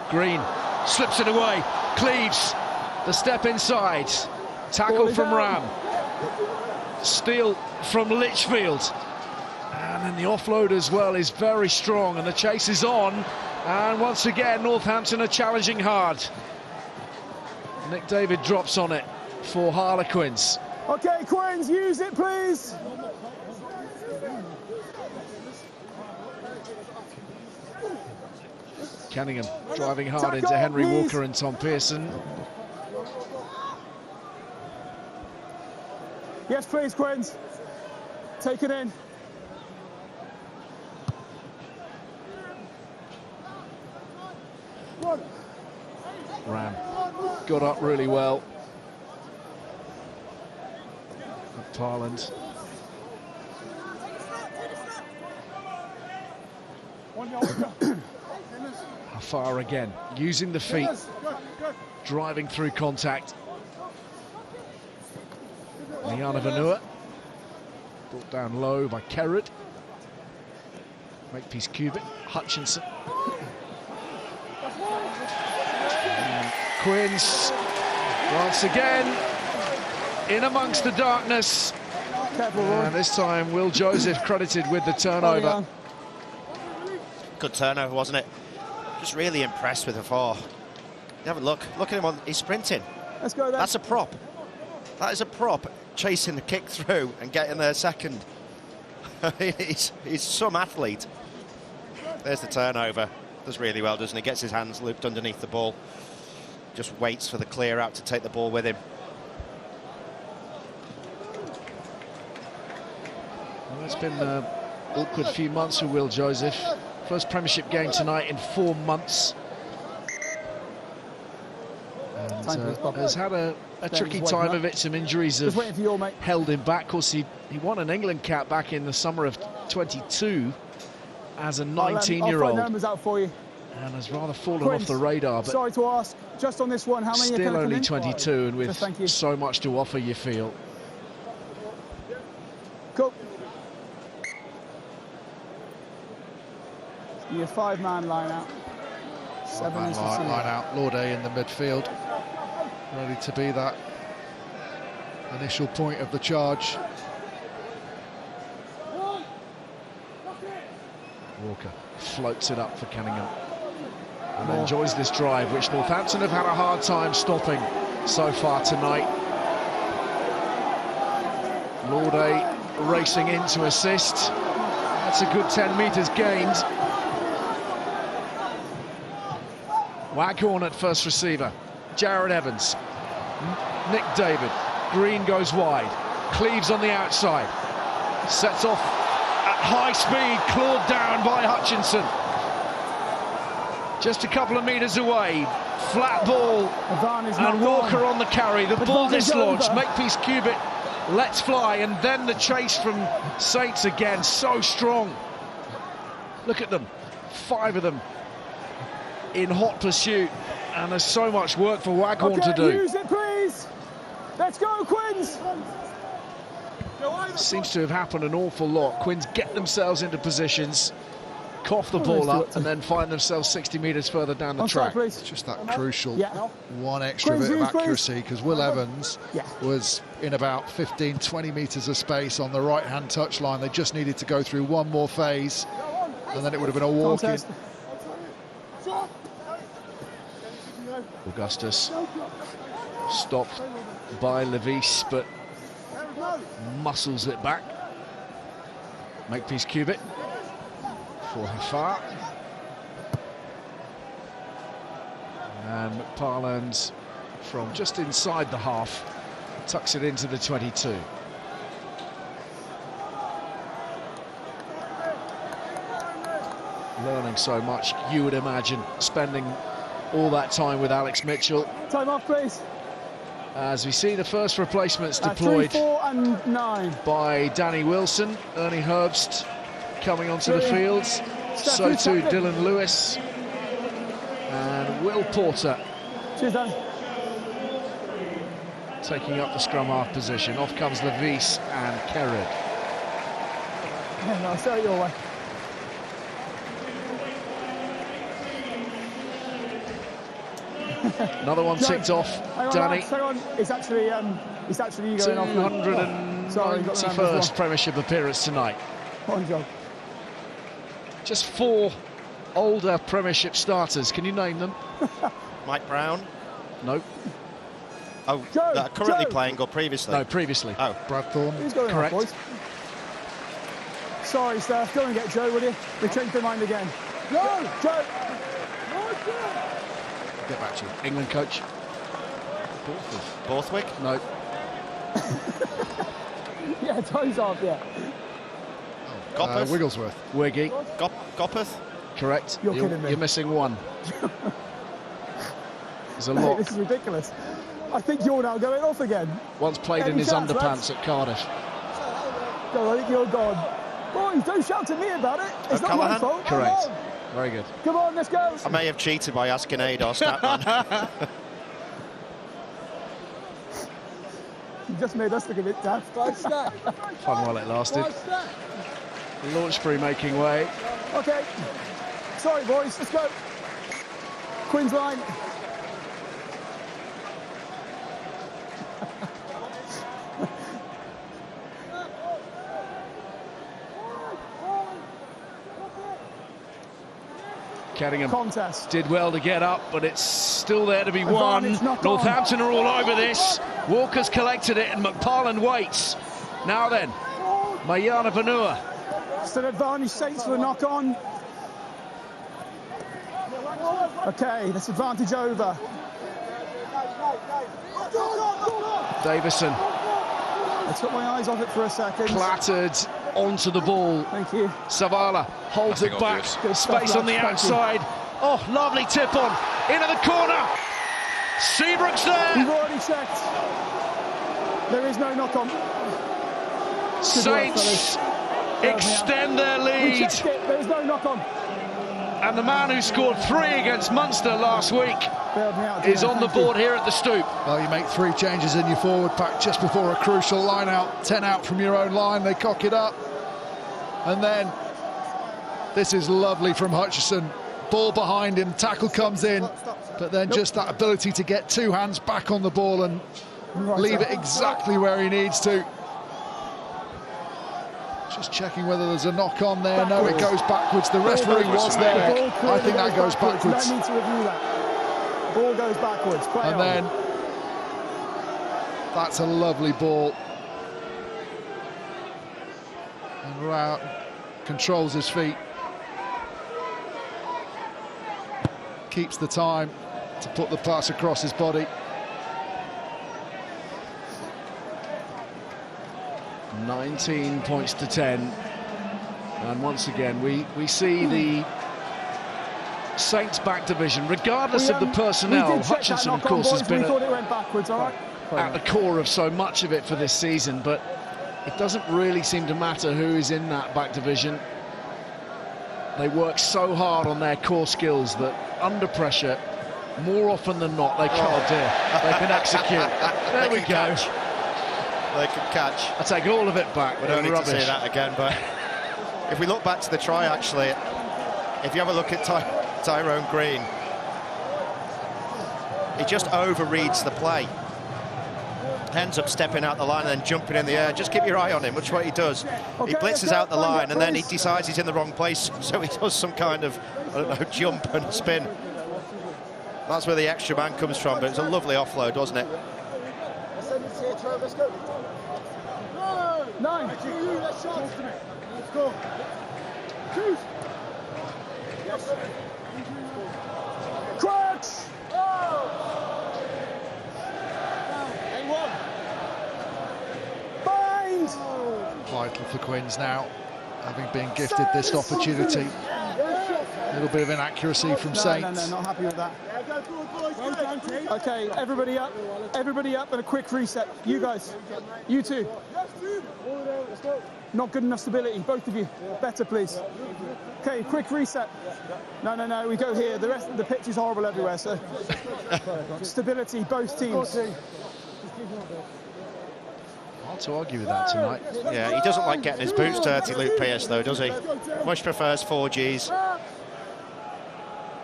Green slips it away. Cleves, the step inside. Tackle from Ram. Steal from Litchfield. And then the offload as well is very strong, and the chase is on. And once again, Northampton are challenging hard. Nick David drops on it for Harlequins. Okay, Quins, use it, please. Cunningham driving hard into Henry Walker and Tom Pearson. Yes, please, Quins. Take it in. Ram got up really well. Parland. Afar again, using the feet, driving through contact. Liana Vanua, brought down low by Kerrod. Makepeace Cubitt, Hutchinson. And Quins, once again, in amongst the darkness. And this time, Will Joseph credited with the turnover. Good turnover, wasn't it? Just really impressed with Afar. Have a look. Look at him he's sprinting. Let's go then. That's a prop. That is a prop, chasing the kick through and getting there second. he's some athlete. There's the turnover. Does really well, doesn't he? Gets his hands looped underneath the ball. Just waits for the clear out to take the ball with him. Well, it's been an awkward few months for Will Joseph. First Premiership game tonight in 4 months. And has had a tricky time of it. Some injuries have held him back. Of course, he won an England cap back in the summer of 22 as a 19-year-old. And has rather fallen off the radar. But sorry to ask, just on this one, how many still only 22 and with so much to offer, you feel. Cool. Your 5-man line out. 7 is line out. Lauday in the midfield, ready to be that initial point of the charge. Walker floats it up for Cunningham and enjoys this drive, which Northampton have had a hard time stopping so far tonight. Lauday racing in to assist. That's a good 10 metres gained. Waghorn at first receiver. Jared Evans. Nick David. Green goes wide. Cleaves on the outside. Sets off at high speed. Clawed down by Hutchinson. Just a couple of metres away. Flat ball. And Walker on the carry. The ball dislodged. Makepeace Cubitt lets fly. And then the chase from Saints again. So strong. Look at them. 5 of them in hot pursuit, and there's so much work for Waghorn to do. Use it, please. Let's go, Quins. Seems to have happened an awful lot. Quins get themselves into positions, cough the ball up, and then find themselves 60 metres further down the track. It's just that crucial one extra bit of accuracy, because Will Evans was in about 15-20 metres of space on the right-hand touchline. They just needed to go through one more phase, and then it would have been a walk-in. Augustus stopped by Levis, but muscles it back. Makepeace Cubitt for Hafar. And McParland from just inside the half tucks it into the 22. Learning so much, you would imagine, spending all that time with Alex Mitchell. Time off, please. As we see the first replacements deployed 3, 4 and 9. by Danny Wilson, Ernie Herbst coming onto the fields. So too Dylan Lewis and Will Porter. Cheers, Danny. Taking up the scrum half position. Off comes Levis and Kerrod. No, I'll throw it your way. Another one ticked off, Danny. Hang on. It's actually you going off. 291st Premiership appearance tonight. One job. Just 4 older Premiership starters. Can you name them? Mike Brown? No. Oh, currently playing or previously? No, previously. Oh, Brad Thorne. Who's going correct. off, boys? Sorry, Steph. Go and get Joe, will you? We changed their mind again. Joe! Get back to you. England coach. Borthwick? No. Yeah, toes off, yeah. Gopeth? Wigglesworth. Wiggy. Gopeth? Correct. You're kidding me. You're missing one. There's a Mate, lot. this is ridiculous. I think you're now going off again. Once played in Any his chance, underpants at Cardiff. Go, I think you're gone. Boys, don't shout at me about it. It's not my O'Callaghan? fault. Correct. Very good. Come on, let's go. I may have cheated by asking Ados, that man. You just made us look a bit daft. Fun while it lasted. Launchbury making way. Okay. Sorry, boys, let's go. Quinn's line. Caddingham Contest. did well to get up, but it's still there to be won. Advantage knock on. Northampton are all over this. Walker's collected it and McParland waits. Now then, Mayana Vanua. Still advantage Saints for the knock on. Okay, that's advantage over. Davison I took my eyes off it for a second. clattered onto the ball. Thank you. Savala holds it back. obvious. Good stuff, Space on the lads, thank you. outside. Oh, lovely tip on. Into the corner. Seabrook's there. We've already checked. There is no knock on. Saints extend their We lead. checked it. There's no knock on. And the man who scored 3 against Munster last week Bailed me out, is Dino, on the thank you. board here at the Stoop. Well, you make 3 changes in your forward pack just before a crucial line out. 10 out from your own line, they cock it up. And then, this is lovely from Hutchison. Ball behind him, tackle comes in. But then just that ability to get 2 hands back on the ball and Right leave up. it exactly where he needs to. Just checking whether there's a knock on there. No, it goes backwards. The referee was there. The ball I think that goes backwards. No need to review that. Ball goes backwards. Play And on. then that's a lovely ball. And Rao controls his feet. Keeps the time to put the pass across his body. 19 points to 10. And once again, we see the Saints back division, regardless of the personnel. we did check Hutchinson, that of knock on, course, has boys. been We thought it went backwards, all right? at the core of so much of it for this season, but it doesn't really seem to matter who is in that back division. They work so hard on their core skills that under pressure, more often than not, they can execute. There we go. They can catch. I take all of it back. We don't need Rubbish. to see that again, but if we look back to the try, actually, if you have a look at Tyrone Green, he just overreads the play. Ends up stepping out the line and then jumping in the air. Just keep your eye on him, which is what he does. Okay, He blitzes let's go. out the line and then he Please. decides he's in the wrong place, so he does some kind of, I don't know, jump and spin. That's where the extra man comes from, but it's a lovely offload, wasn't it? 9. Crouch. Bind. Vital for Quins now, having been gifted this opportunity. A little bit of inaccuracy from Saints. No, not happy with that. Okay, everybody up and a quick reset. You guys, you two. Not good enough stability, both of you. Better, please. Okay, quick reset. No, we go here. The rest of the pitch is horrible everywhere, so. Stability, both teams. Hard to argue with that tonight. Yeah, he doesn't like getting his boots dirty, Luke Pearce, though, does he? Much prefers 4Gs.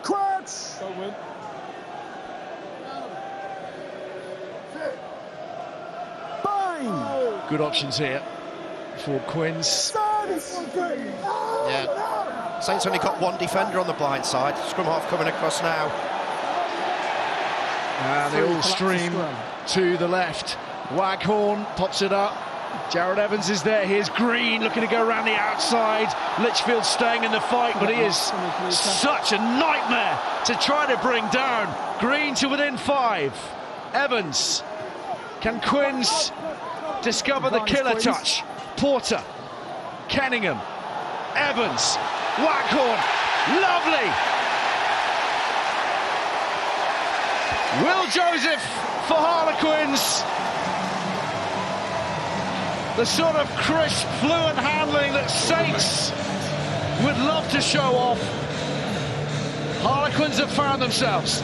Crouch. Bind. Good options here for Quins. Yeah. Saints only got 1 defender on the blind side. Scrum half coming across now. And they all stream to the left. Waghorn pops it up. Jared Evans is there. Here's Green looking to go around the outside. Litchfield staying in the fight, but he is such a nightmare to try to bring down. Green to within 5. Evans. Can Quins discover the killer touch? Porter. Kenningham. Evans. Waghorn. Lovely. Will Joseph for Harlequins. The sort of crisp, fluent handling that Saints would love to show off. Harlequins have found themselves.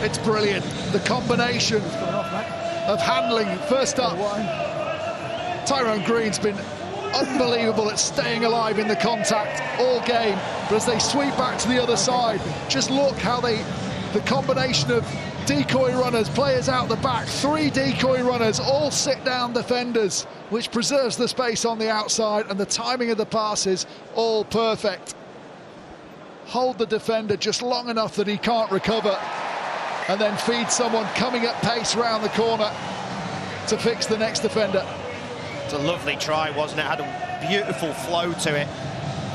It's brilliant. The combination of handling. First up, Tyrone Green's been unbelievable at staying alive in the contact all game. But as they sweep back to the other side, just look how the combination of decoy runners, players out the back, 3 decoy runners, all sit down defenders, which preserves the space on the outside, and the timing of the passes, all perfect. Hold the defender just long enough that he can't recover, and then feed someone coming at pace round the corner to fix the next defender. It's a lovely try, wasn't it? Had a beautiful flow to it.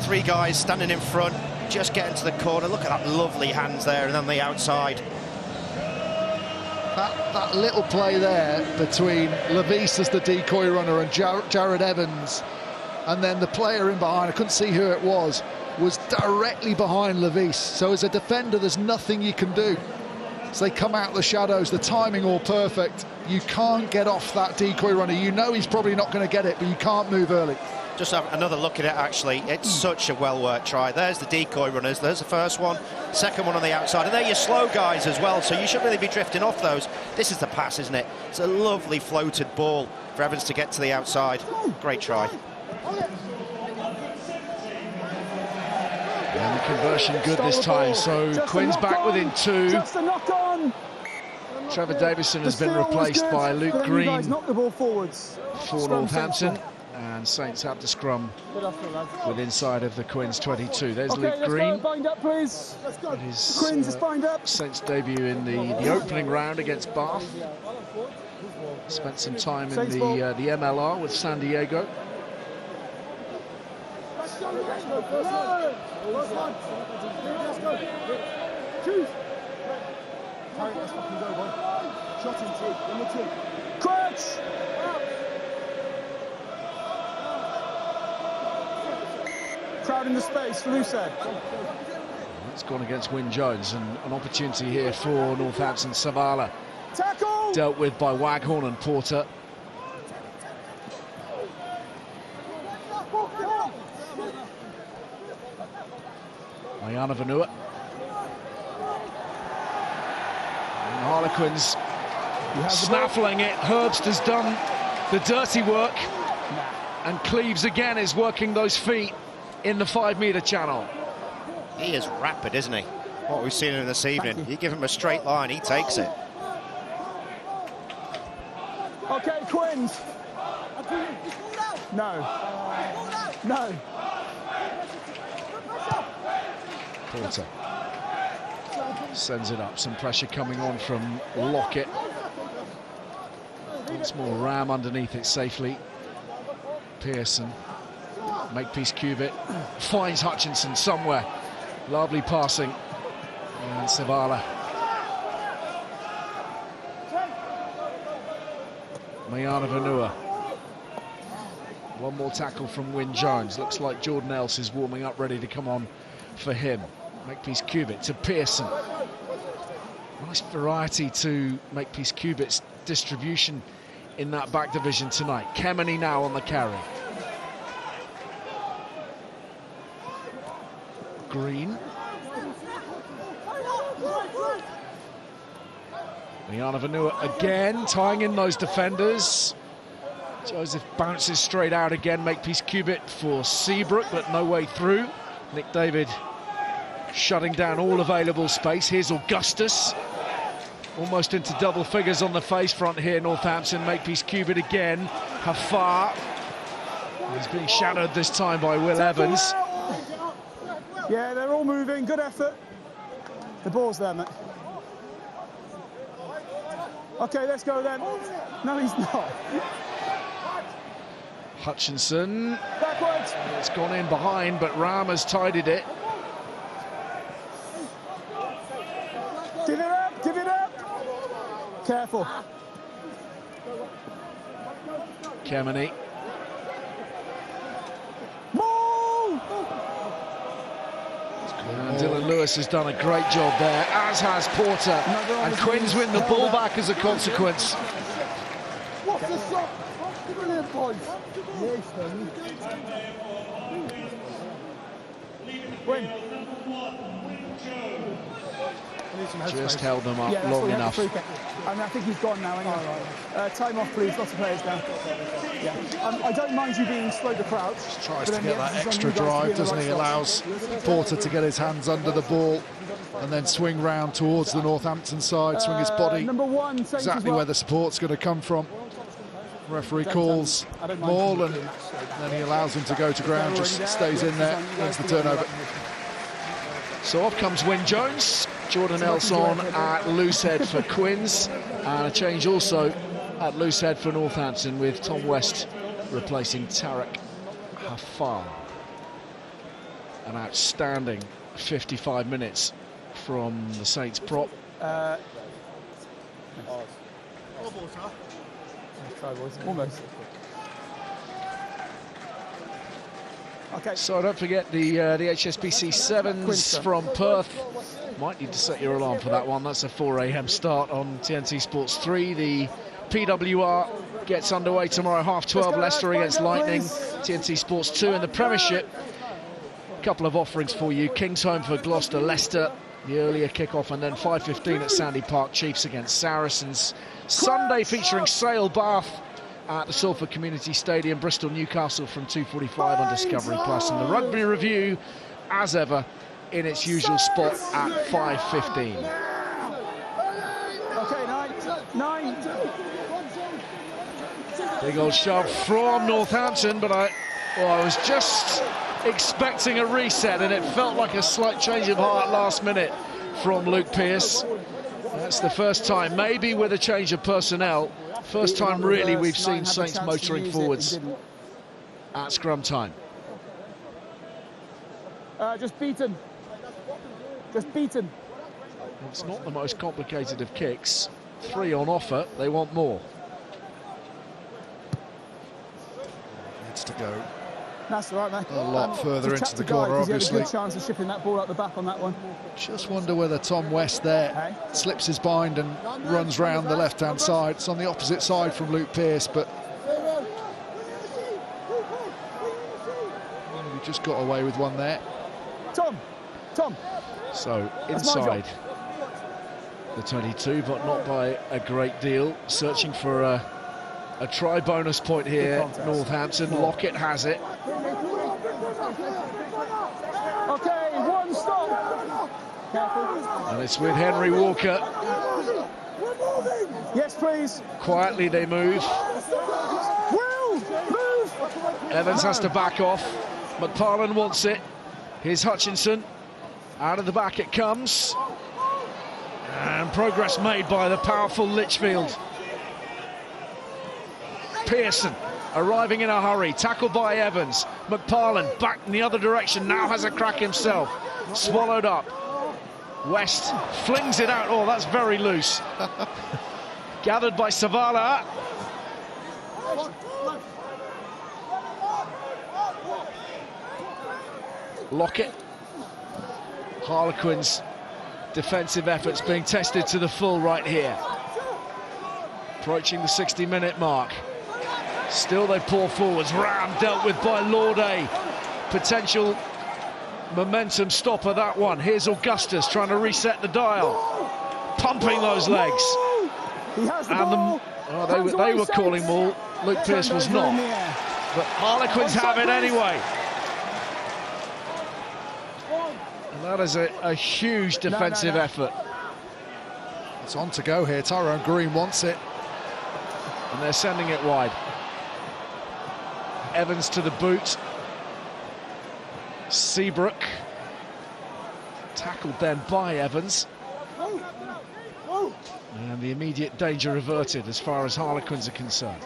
3 guys standing in front, just getting to the corner. Look at that lovely hands there, and then the outside. That little play there between Levis as the decoy runner and Jared Evans, and then the player in behind, I couldn't see who it was directly behind Levis. So as a defender, there's nothing you can do. So they come out the shadows, the timing all perfect. You can't get off that decoy runner. You know he's probably not going to get it, but you can't move early. Just have another look at it, actually. It's such a well-worked try. There's the decoy runners. There's the first one, second one on the outside. And they're your slow guys as well, so you shouldn't really be drifting off those. This is the pass, isn't it? It's a lovely floated ball for Evans to get to the outside. Great try. And the conversion good this time, so Quinn's back within 2. Just a knock on. Trevor Davison has been replaced by Luke Green Knock the ball forwards. for Northampton. And Saints have the scrum with inside of the Quins 22. There's Luke Green. Bind up, please. It is Quins is bind up. Saints' debut in the opening round against Bath. Spent some time in the MLR with San Diego. Crouch. Crowd in the space for Lucid. It's gone against Wyn Jones, and an opportunity here for Northampton. Savala Tackle. dealt with by Waghorn and Porter. Mayana Vanua. And Harlequins snaffling it. Herbst has done the dirty work, and Cleves again is working those feet in the 5-metre channel. He is rapid, isn't he? What we've seen him this evening. You give him a straight line, he takes it. Okay, Quins. No. No. Porter sends it up. Some pressure coming on from Lockett. Once more, Ram underneath it safely. Pearson. Makepeace Cubitt finds Hutchinson somewhere. Lovely passing. And Savala. Mayana Vanua. One more tackle from Wyn Jones. Looks like Jordan Else is warming up, ready to come on for him. Makepeace Cubitt to Pearson. Nice variety to Makepeace Cubitt's distribution in that back division tonight. Kemeny now on the carry. Green. Mayana Vanua again, tying in those defenders. Joseph bounces straight out again. Makepeace Cubitt for Seabrook, but no way through. Nick David shutting down all available space. Here's Augustus. Almost into double figures on the face front here, Northampton. Makepeace Cubitt again. Hafar. He's being shadowed this time by Will Evans. Yeah, they're all moving. Good effort. The ball's there, mate. Okay, let's go then. No, he's not. Hutchinson. Backwards. It's gone in behind, but Ram has tidied it. Give it up, give it up. Careful. Kemeny. Move! And Dylan Lewis has done a great job there, as has Porter. And Quins win the ball back as a consequence. What's the shot? Brilliant points. Win. Just held them up Yeah, that's long what we had enough. the free kick. I mean, I think he's gone now anyway. Time off, please. Lots of players down. Yeah. I don't mind you being slow to crouch. Tries but to then get the that emphasis on extra you guys to be drive, in the doesn't right he? spots. Allows Porter to get his hands under the ball and then swing round towards the Northampton side, swing his body Number 1, Saints as exactly well. where the support's going to come from. Referee calls Maul, and then he allows him to go to ground, just stays in there, wins the turnover. So off comes Wyn Jones. Jordan Elson at loose head for Quins, and a change also at loose head for Northampton, with Tom West replacing Tarek Hafal. An outstanding 55 minutes from the Saints prop. Almost. Okay. So don't forget the HSBC Sevens from Perth. Might need to set your alarm for that one. That's a 4 AM start on TNT Sports 3. The PWR gets underway tomorrow, 12:30, Leicester against Lightning. TNT Sports 2 in the Premiership. A couple of offerings for you. King's home for Gloucester, Leicester, the earlier kickoff, and then 5:15 at Sandy Park, Chiefs against Saracens. Sunday featuring Sale Bath at the Salford Community Stadium, Bristol Newcastle from 2:45 on Discovery Plus, and the Rugby Review, as ever, in its usual spot at 5:15. Okay, 9. Big old shove from Northampton, but I was just expecting a reset, and it felt like a slight change of heart last minute from Luke Pearce. That's the first time, maybe with a change of personnel, first time really we've seen Saints motoring forwards at scrum time. Just beaten. Just beaten. It's not the most complicated of kicks. 3 on offer, they want more. Needs to go That's all right, mate. a lot further Just into chat the to Guy, corner, 'cause he had a obviously. good chance of shipping that ball out the back on that one. Just wonder whether Tom West there slips his bind and runs round the left-hand side. It's on the opposite side from Luke Pearce, but we just got away with one there. Tom. So inside the 22, but not by a great deal. Searching for a try bonus point here, Northampton. Lockett has it. Okay, 1 stop. Careful. And it's with Henry Walker. Yes, please. Quietly they move. Will, move. Evans has to back off. McParlin wants it. Here's Hutchinson. Out of the back it comes. And progress made by the powerful Litchfield. Pearson arriving in a hurry. Tackled by Evans. McParlin back in the other direction. Now has a crack himself. Swallowed up. West flings it out. Oh, that's very loose. Gathered by Savala. Lockett. Harlequins' defensive efforts being tested to the full right here. Approaching the 60-minute mark. Still they pour forwards. Ram dealt with by Lauday. Potential momentum stopper, that one. Here's Augustus trying to reset the dial. Pumping those legs. He has the And ball. they were calling maul. Luke Pearce was not. But Harlequins have it anyway. And that is a huge defensive effort. It's on to go here. Tyrone Green wants it. And they're sending it wide. Evans to the boot. Seabrook. Tackled then by Evans. And the immediate danger averted as far as Harlequins are concerned.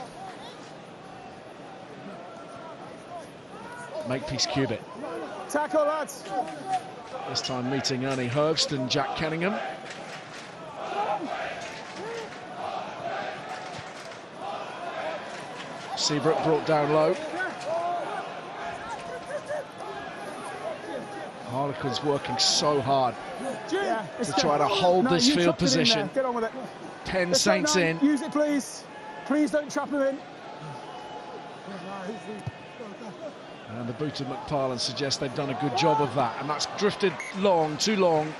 Makepeace Cubitt. Tackle, lads. This time meeting Ernie Herbst and Jack Kenningham. Seabrook brought down low. Harlequins working so hard to try to hold this field position. Get on with it. Pen Saints in. Use it, please. Please don't trap him in. And the boot of McParland suggests they've done a good job of that. And that's drifted long, too long.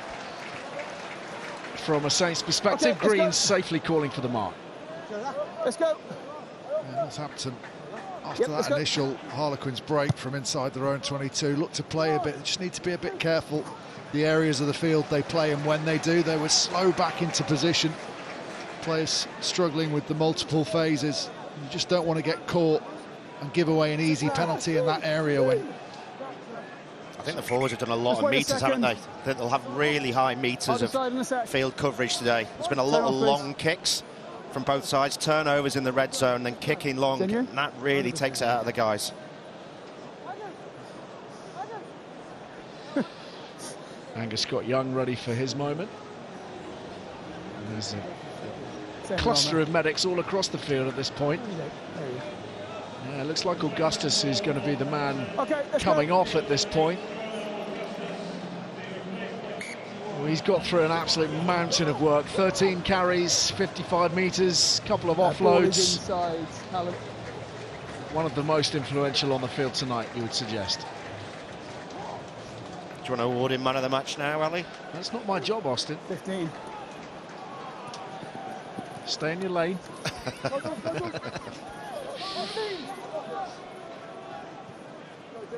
From a Saints perspective, Okay, Green's safely calling for the mark. Let's go. Northampton, after that initial Harlequins break from inside their own 22, look to play a bit. They just need to be a bit careful the areas of the field they play, and when they do, they were slow back into position. Players struggling with the multiple phases. You just don't want to get caught and give away an easy penalty in that area. When I think the forwards have done a lot of meters, haven't they? I think they'll have really high meters of field coverage today. There's been a lot of long kicks from both sides, turnovers in the red zone, then kicking long, and that really takes it out of the guys. Angus Scott Young ready for his moment. And there's a cluster of medics all across the field at this point. Yeah, it looks like Augustus who's going to be the man coming off at this point. Well, he's got through an absolute mountain of work. 13 carries, 55 metres, couple of offloads. One of the most influential on the field tonight, you would suggest. Do you want to award him man of the match now, Ali? That's not my job, Austin. 15. Stay in your lane.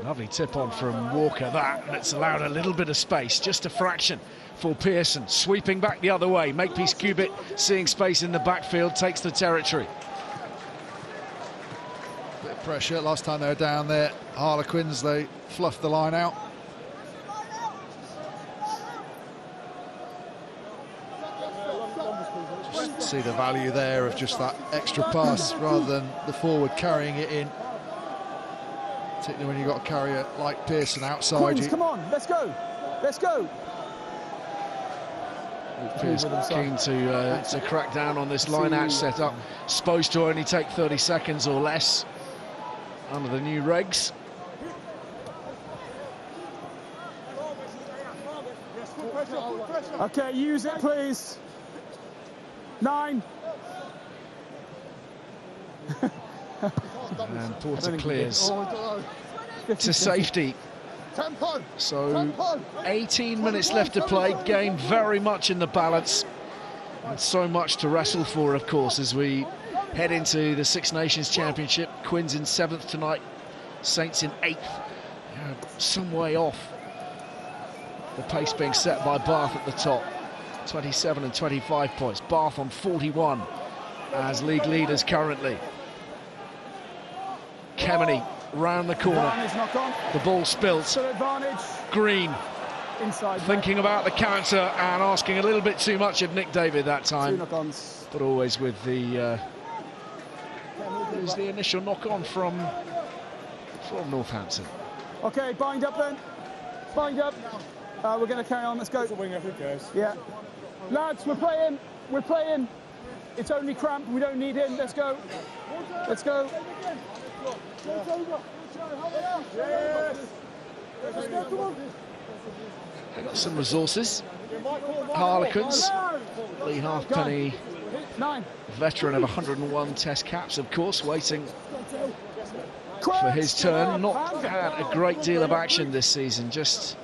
Lovely tip on from Walker, that, and it's allowed a little bit of space, just a fraction for Pearson. Sweeping back the other way. Makepeace Cubitt seeing space in the backfield, takes the territory. bit of pressure. Last time they were down there, Harlequins, they fluffed the line out. Just see the value there of just that extra pass rather than the forward carrying it in. Particularly when you've got a carrier like Pearson outside. Queens, come on, let's go. Let's go. Pearson keen to crack down on this line-out setup. Supposed to only take 30 seconds or less under the new regs. Okay, use it, please. 9. And Porter clears to safety. So 18 minutes left to play, game very much in the balance, and so much to wrestle for, of course, as we head into the Six Nations Championship. Quins in 7th tonight, Saints in 8th. Some way off the pace being set by Bath at the top, 27 and 25 points. Bath on 41 as league leaders currently. Kemeny round the corner, the ball spilt. Green inside, thinking about the counter and asking a little bit too much of Nick David that time, but always with the initial knock-on from Northampton. Okay, bind up then. Bind up. We're going to carry on. Let's go. Yeah, lads, we're playing. It's only cramp. We don't need him. Let's go. Let's go. They've got some resources. Harlequins. Lee Halfpenny, veteran of 101 Test caps, of course, waiting for his turn. Not had a great deal of action this season, just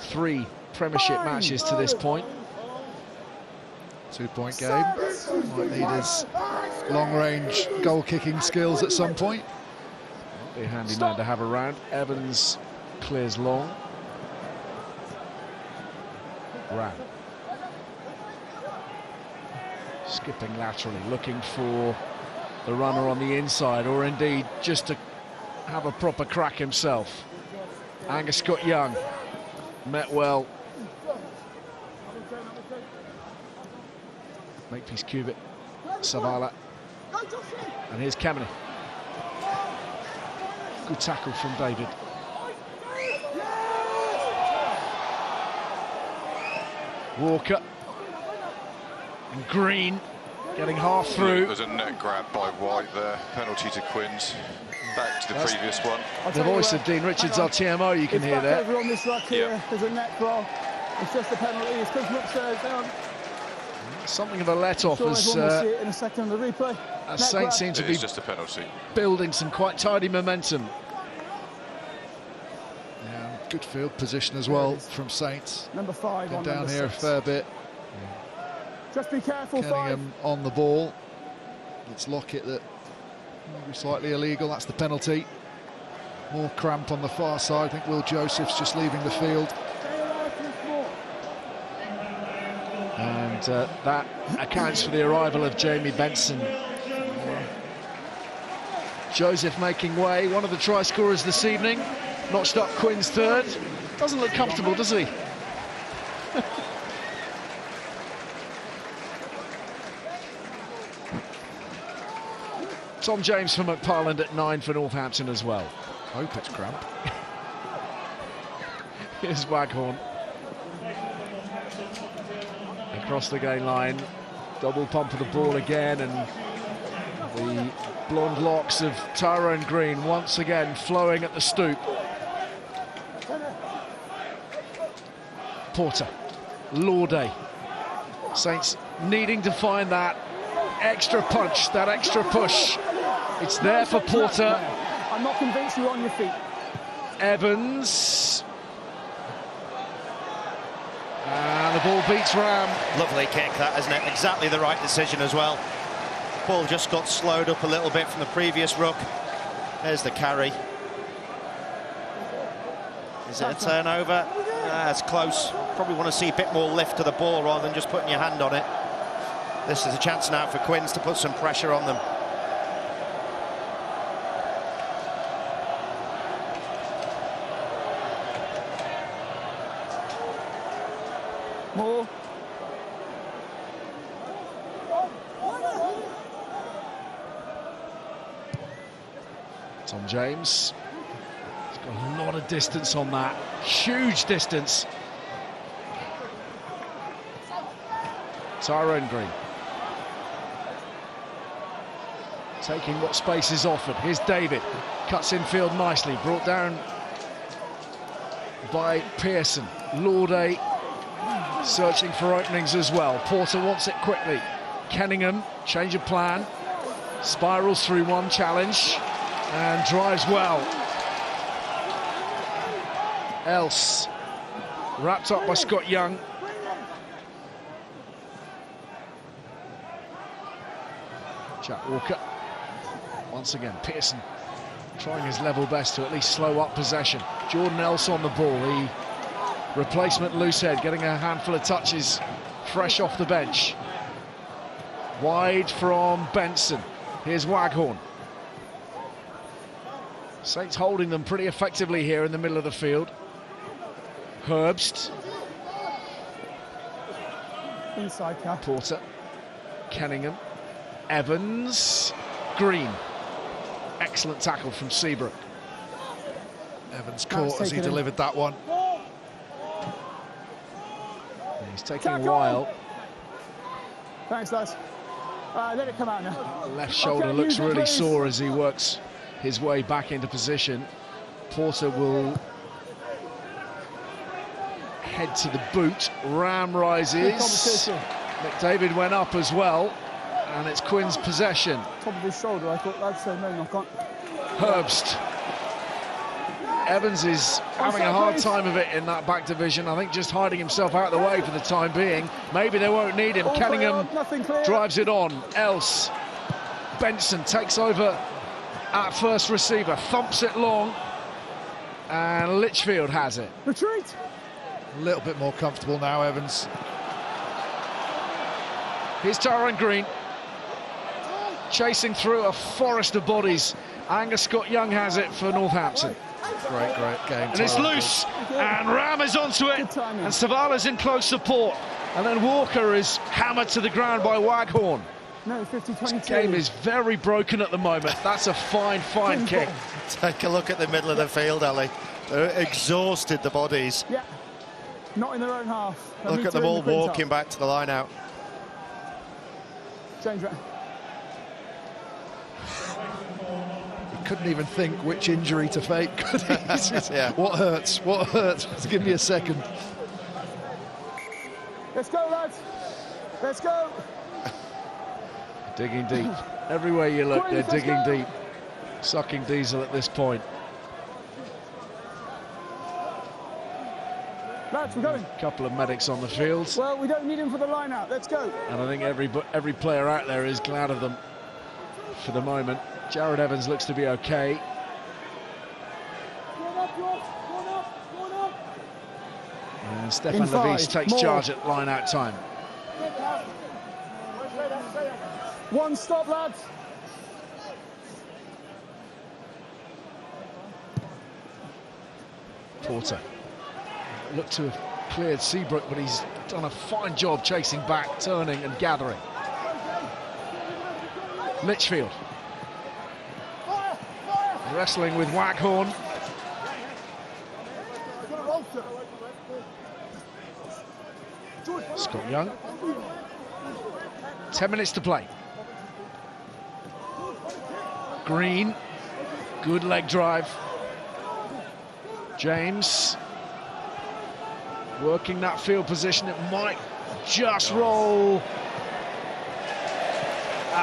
3 Premiership matches to this point. 2-point game. Might need his long-range goal-kicking skills at some point. Be a handy man to have around. Evans clears long. Ram. Skipping laterally, looking for the runner on the inside, or indeed just to have a proper crack himself. Angus Scott Young met well. Makepeace Cubitt, Savala, and here's Kemeny. Good tackle from David. Walker and Green getting half through. There's a net grab by White there. Penalty to Quins. Back to the previous one. The voice of Dean Richards, our TMO, you can hear there. Over on this ruck here, there's a net throw. It's just a penalty. It's because upstairs down. Something of a let-off Sure, as everyone will see it in a second on the replay. Saints seem to be just a penalty. building some quite tidy momentum. Yeah, good field position as well from Saints. Number 5 on down number here 6. a fair bit. Just be careful, 5. Kenningham on the ball. It's Lockett that maybe slightly illegal. That's the penalty. More cramp on the far side. I think Will Joseph's just leaving the field. And that accounts for the arrival of Jamie Benson. Joseph making way, one of the try scorers this evening. Notched up Quinn's third. Doesn't look comfortable, does he? Tom James for McParland at 9 for Northampton as well. Hope it's cramp. Here's Waghorn. Across the gain line, double pump of the ball again, and the blonde locks of Tyrone Green once again flowing at the stoop. Porter, Lauday. Saints needing to find that extra punch, that extra push. It's there for Porter. I'm not convinced you're on your feet. Evans. And the ball beats Ram. Lovely kick that, isn't it? Exactly the right decision as well. Ball just got slowed up a little bit from the previous ruck. There's the carry. Is it a turnover? It's close. Probably want to see a bit more lift to the ball rather than just putting your hand on it. This is a chance now for Quins to put some pressure on them. More. Tom James. He's got a lot of distance on that. Huge distance. Tyrone Green. Taking what space is offered. Here's David. Cuts infield nicely. Brought down by Pearson. Lauday searching for openings as well. Porter wants it quickly. Kenningham, change of plan. Spirals through one challenge and drives well. Else wrapped up by Scott Young. Jack Walker. Once again, Pearson trying his level best to at least slow up possession. Jordan Else on the ball. The replacement loosehead getting a handful of touches fresh off the bench. Wide from Benson. Here's Waghorn. Saints holding them pretty effectively here in the middle of the field. Herbst. Inside cap. Porter. Kenningham. Evans. Green. Excellent tackle from Seabrook. Evans caught as he delivered that one. He's taking a while. Thanks, lads. Let it come out now. Left shoulder looks really sore as he works his way back into position. Porter will head to the boot. Ram rises. McDavid went up as well. And it's Quinn's possession. Top of his shoulder, I thought that'd say no knock on. Herbst. Evans is having a hard time of it in that back division. I think just hiding himself out of the way for the time being. Maybe they won't need him. Kenningham drives it on. Else. Benson takes over at first receiver. Thumps it long. And Litchfield has it. Retreat. A little bit more comfortable now, Evans. Here's Tyrone Green. Chasing through a forest of bodies. Angus Scott Young has it for Northampton. Great game. And it's loose, and Ram is onto it, and Savala's in close support. And then Walker is hammered to the ground by Waghorn. No, 50-22. This game is very broken at the moment. That's a fine kick. Take a look at the middle of the field, Ali. They're exhausted, the bodies. Yeah. Not in their own half. Look at them all walking back to the line out. Change round. He couldn't even think which injury to fake, could he? Yeah. What hurts? What hurts? Just give me a second. Let's go, lads. Let's go. Digging deep. Everywhere you look, Queens, they're digging let's go. deep. Sucking diesel at this point. Lads, we're going. A couple of medics on the field. Well, we don't need him for the line out. Let's go. And I think every player out there is glad of them for the moment. Jared Evans looks to be okay. And Stefan Levis takes charge at line out time. One stop, lads. Porter looked to have cleared Seabrook, but he's done a fine job chasing back, turning and gathering. Litchfield wrestling with Waghorn. Scott Young. 10 minutes to play. Green, good leg drive. James working that field position. It might just roll a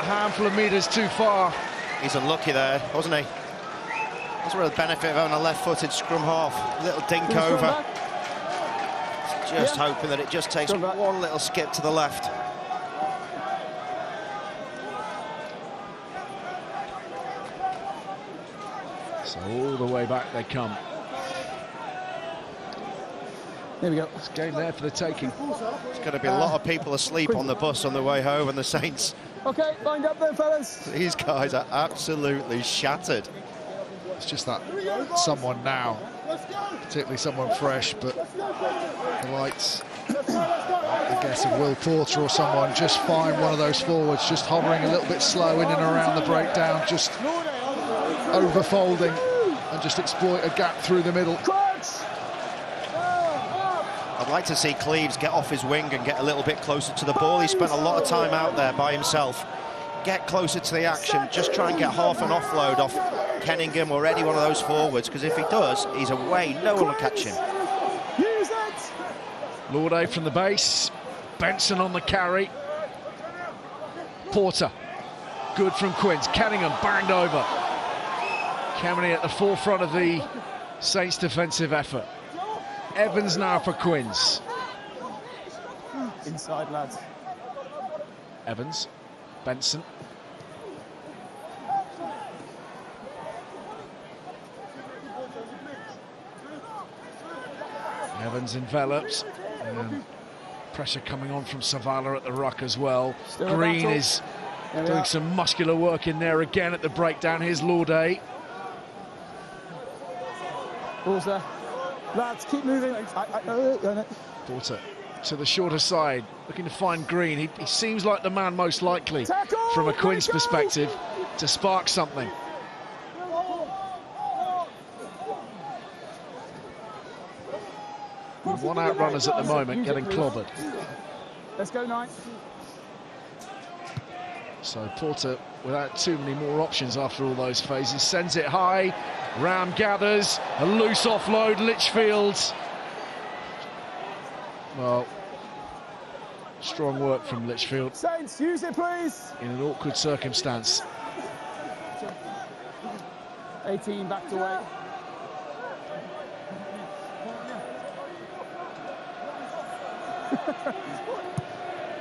handful of metres too far. He's unlucky there, wasn't he? That's where the benefit of having a left-footed scrum half. Little dink over. Just hoping that it just takes one little skip to the left. So all the way back they come. Here we go. This game there for the taking. There's going to be a lot of people asleep on the bus on the way home, and the Saints. Okay, lined up there, fellas. These guys are absolutely shattered. It's just that someone now, particularly someone fresh, but the lights, I guess, of Will Porter or someone, just find one of those forwards just hovering a little bit slow in and around the breakdown, just overfolding and just exploit a gap through the middle. I'd like to see Cleves get off his wing and get a little bit closer to the ball. He spent a lot of time out there by himself. Get closer to the action, just try and get half an offload off Kenningham or any one of those forwards, because if he does, he's away, no one will catch him. Use it. Lauday from the base, Benson on the carry. Porter, good from Quins. Kenningham banged over. Cameron at the forefront of the Saints' defensive effort. Evans now for Quins. Inside, lads. Evans, Benson. Evans envelops. And pressure coming on from Savala at the ruck as well. Still Green is doing some muscular work in there again at the breakdown. Here's Lauday. Ball's there. Lads, keep moving. Porter to the shorter side, looking to find Green. He seems like the man most likely, from a Quins perspective, to spark something. With one out runners at the moment, getting clobbered. Let's go, 9. So Porter, without too many more options after all those phases, sends it high. Ram gathers, a loose offload, Litchfield. Well, strong work from Litchfield. Saints, use it, please. In an awkward circumstance. 18 backed away.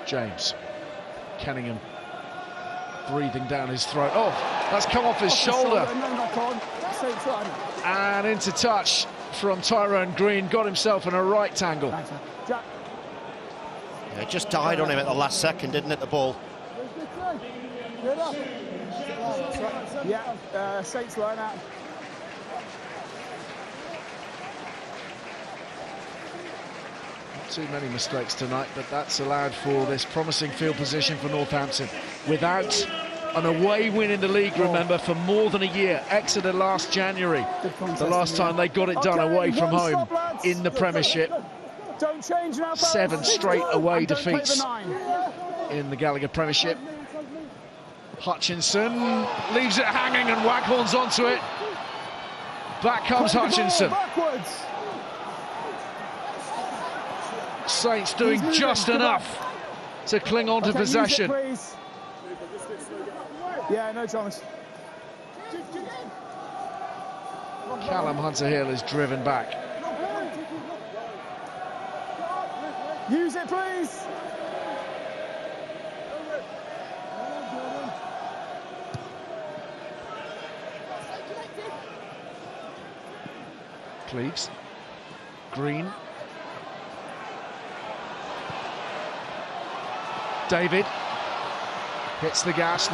James. Kenningham breathing down his throat. Oh, that's come off his shoulder. And into touch from Tyrone Green. Got himself in a right tangle. Yeah, it just died on him at the last second, didn't it, the ball? Yeah, Saints line out. Not too many mistakes tonight, but that's allowed for this promising field position for Northampton. Without an away win in the league, remember, for more than a year. Exeter last January, the last time they got it done away from home in the Premiership. Don't change now. 7 straight away and don't play defeats the 9. in the Gallagher Premiership. Hutchinson leaves it hanging and Waghorn's onto it. Back comes Hutchinson. Backwards. Saints doing just enough to cling on to possession. Use it, yeah, no dramas. Callum Hunter-Hill is driven back. Use it, please. Cleves. Green. David hits the gas.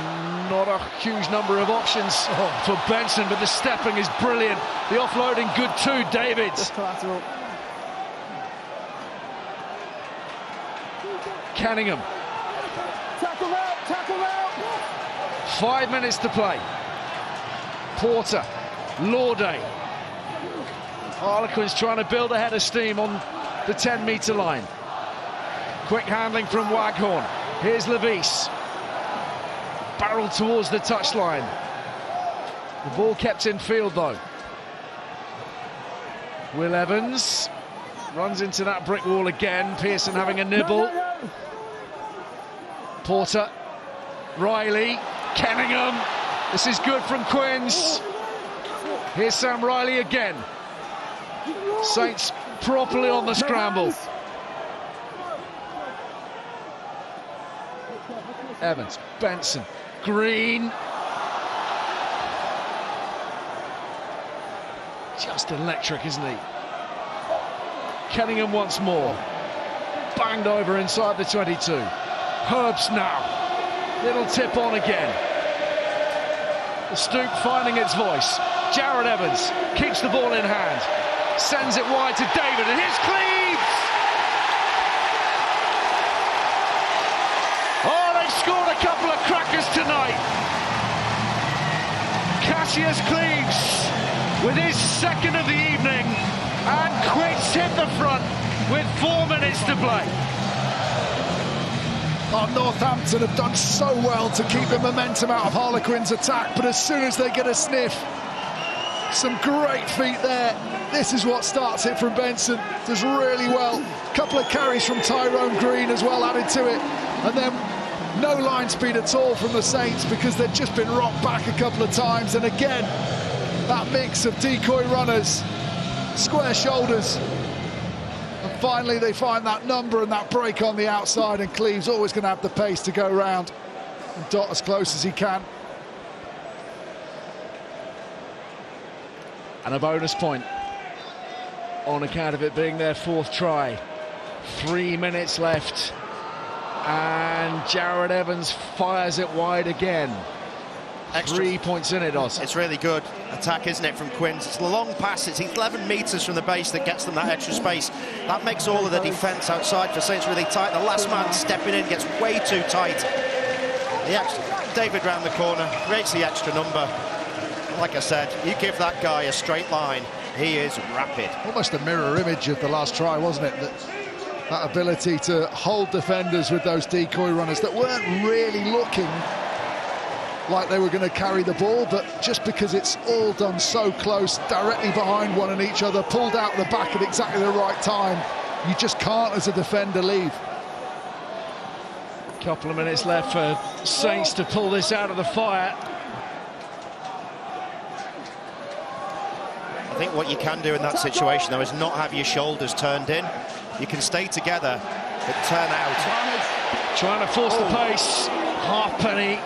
Not a huge number of options for Benson, but the stepping is brilliant. The offloading good too, David. Just collateral. Canningham. Tackle out, tackle out. 5 minutes to play. Porter. Lauday. Harlequins trying to build a head of steam on the 10-metre line. Quick handling from Waghorn. Here's Levis. Barreled towards the touchline. The ball kept in field though. Will Evans runs into that brick wall again. Pearson having a nibble. No. Porter. Riley. Kenningham. This is good from Quins. Here's Sam Riley again. Saints properly on the scramble. Evans, Benson, Green. Just electric, isn't he? Kenningham once more. Banged over inside the 22. Herbst now. Little tip on again. The Stoop finding its voice. Jared Evans keeps the ball in hand. Sends it wide to David, and here's Cleves! Oh, they've scored a couple of crackers tonight. Cassius Cleves with his second of the evening, and Quins hit the front with 4 minutes to play. Oh, Northampton have done so well to keep the momentum out of Harlequins' attack, but as soon as they get a sniff, some great feet there. This is what starts it from Benson. Does really well. A couple of carries from Tyrone Green as well added to it. And then no line speed at all from the Saints because they'd just been rocked back a couple of times. And again, that mix of decoy runners, square shoulders. And finally they find that number and that break on the outside, and Cleves always going to have the pace to go round and dot as close as he can. And a bonus point on account of it being their 4th try. 3 minutes left, and Jared Evans fires it wide again. Extra. 3 points in it, Oz. It's really good attack, isn't it, from Quins? It's a long pass. It's 11 metres from the base that gets them that extra space. That makes all of the defence outside for Saints really tight. The last man stepping in gets way too tight. David round the corner creates the extra number. Like I said, you give that guy a straight line, he is rapid. Almost a mirror image of the last try, wasn't it? That ability to hold defenders with those decoy runners that weren't really looking like they were going to carry the ball, but just because it's all done so close, directly behind one and each other, pulled out the back at exactly the right time, you just can't, as a defender, leave. Couple of minutes left for Saints to pull this out of the fire. I think what you can do in that situation, though, is not have your shoulders turned in. You can stay together, but turn out. Trying to force the pace. Halfpenny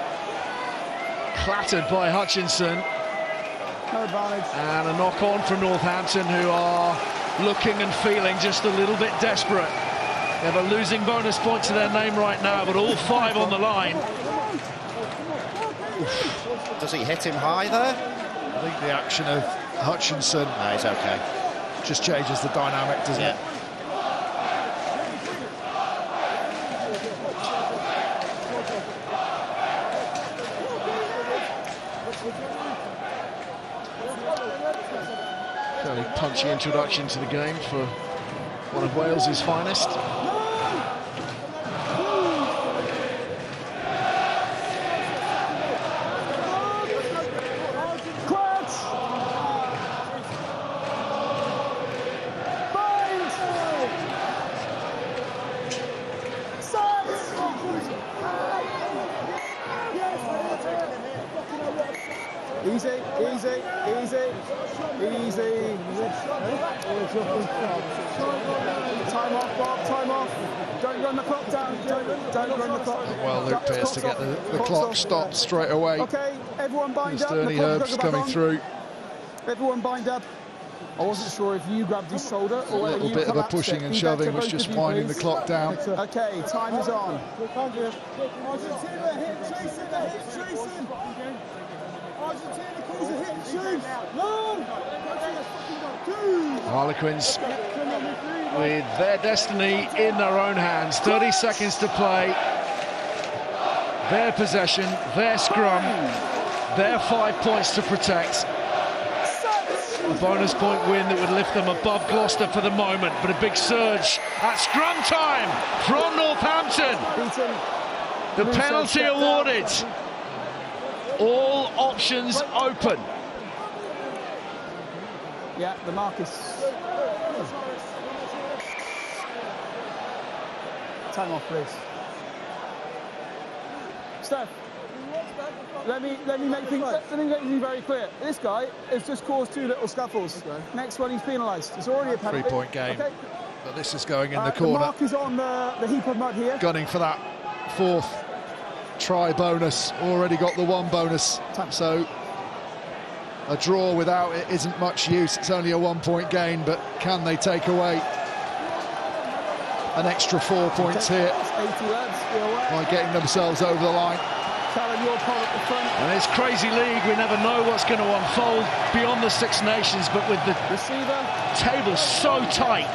clattered by Hutchinson. No advantage. And a knock on from Northampton, who are looking and feeling just a little bit desperate. They have a losing bonus point to their name right now, but all 5 on the line. Does he hit him high there? I think the action of Hutchinson No, he's okay. just changes the dynamic, doesn't it? Fairly punchy introduction to the game for one of Wales's finest. Easy, easy, easy, easy. Time off, Bob, time off. Don't run the clock down, don't run the clock. Well, Luke Pearce to get the clock stopped straight away. Okay, everyone bind up. Sterling Herb's coming through. Everyone bind up. I wasn't sure if you grabbed his shoulder or whether A little bit of a pushing and shoving was just winding the clock down. Okay, time is on. Argentina hip chasing, the hip chasing. Argentina calls a hip chase. Long. Harlequins with their destiny in their own hands. 30 seconds to play. Their possession, their scrum, their 5 points to protect. A bonus point win that would lift them above Gloucester for the moment, but a big surge at scrum time from Northampton. The penalty awarded. All options open. Yeah, the mark is... Time off, please. Steph, let me make things very clear. This guy has just caused 2 little scuffles. Okay. Next one, he's penalised. It's already a penalty. 3-point game. Okay. But this is going in the The corner. mark is on the heap of mud here. Gunning for that 4th try bonus. Already got the 1 bonus. So a draw without it isn't much use. It's only a 1-point gain, but can they take away an extra 4 points here by getting themselves over the line? And it's crazy league. We never know what's going to unfold beyond the Six Nations, but with the table so tight,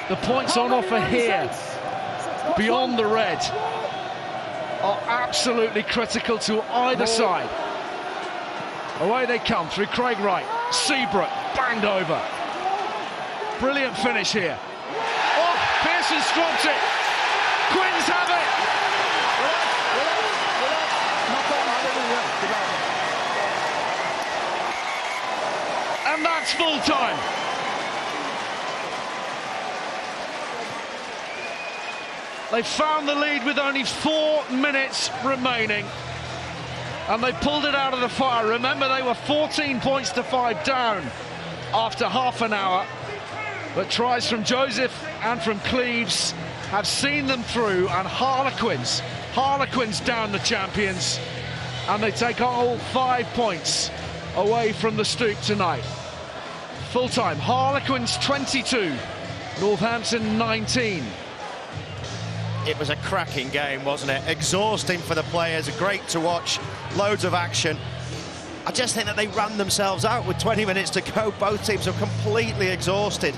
the points on offer here beyond the red are absolutely critical to either side. Away they come through Craig Wright. Seabrook banged over. Brilliant finish here. Oh, Pearson's dropped it. Quins have it. And that's full time. They found the lead with only 4 minutes remaining, and they pulled it out of the fire. Remember, they were 14 points to 5 down after half an hour, but tries from Joseph and from Cleves have seen them through, and Harlequins down the champions, and they take all 5 points away from the Stoop tonight. Full time, Harlequins 22, Northampton 19. It was a cracking game, wasn't it? Exhausting for the players, great to watch, loads of action. I just think that they ran themselves out with 20 minutes to go. Both teams are completely exhausted.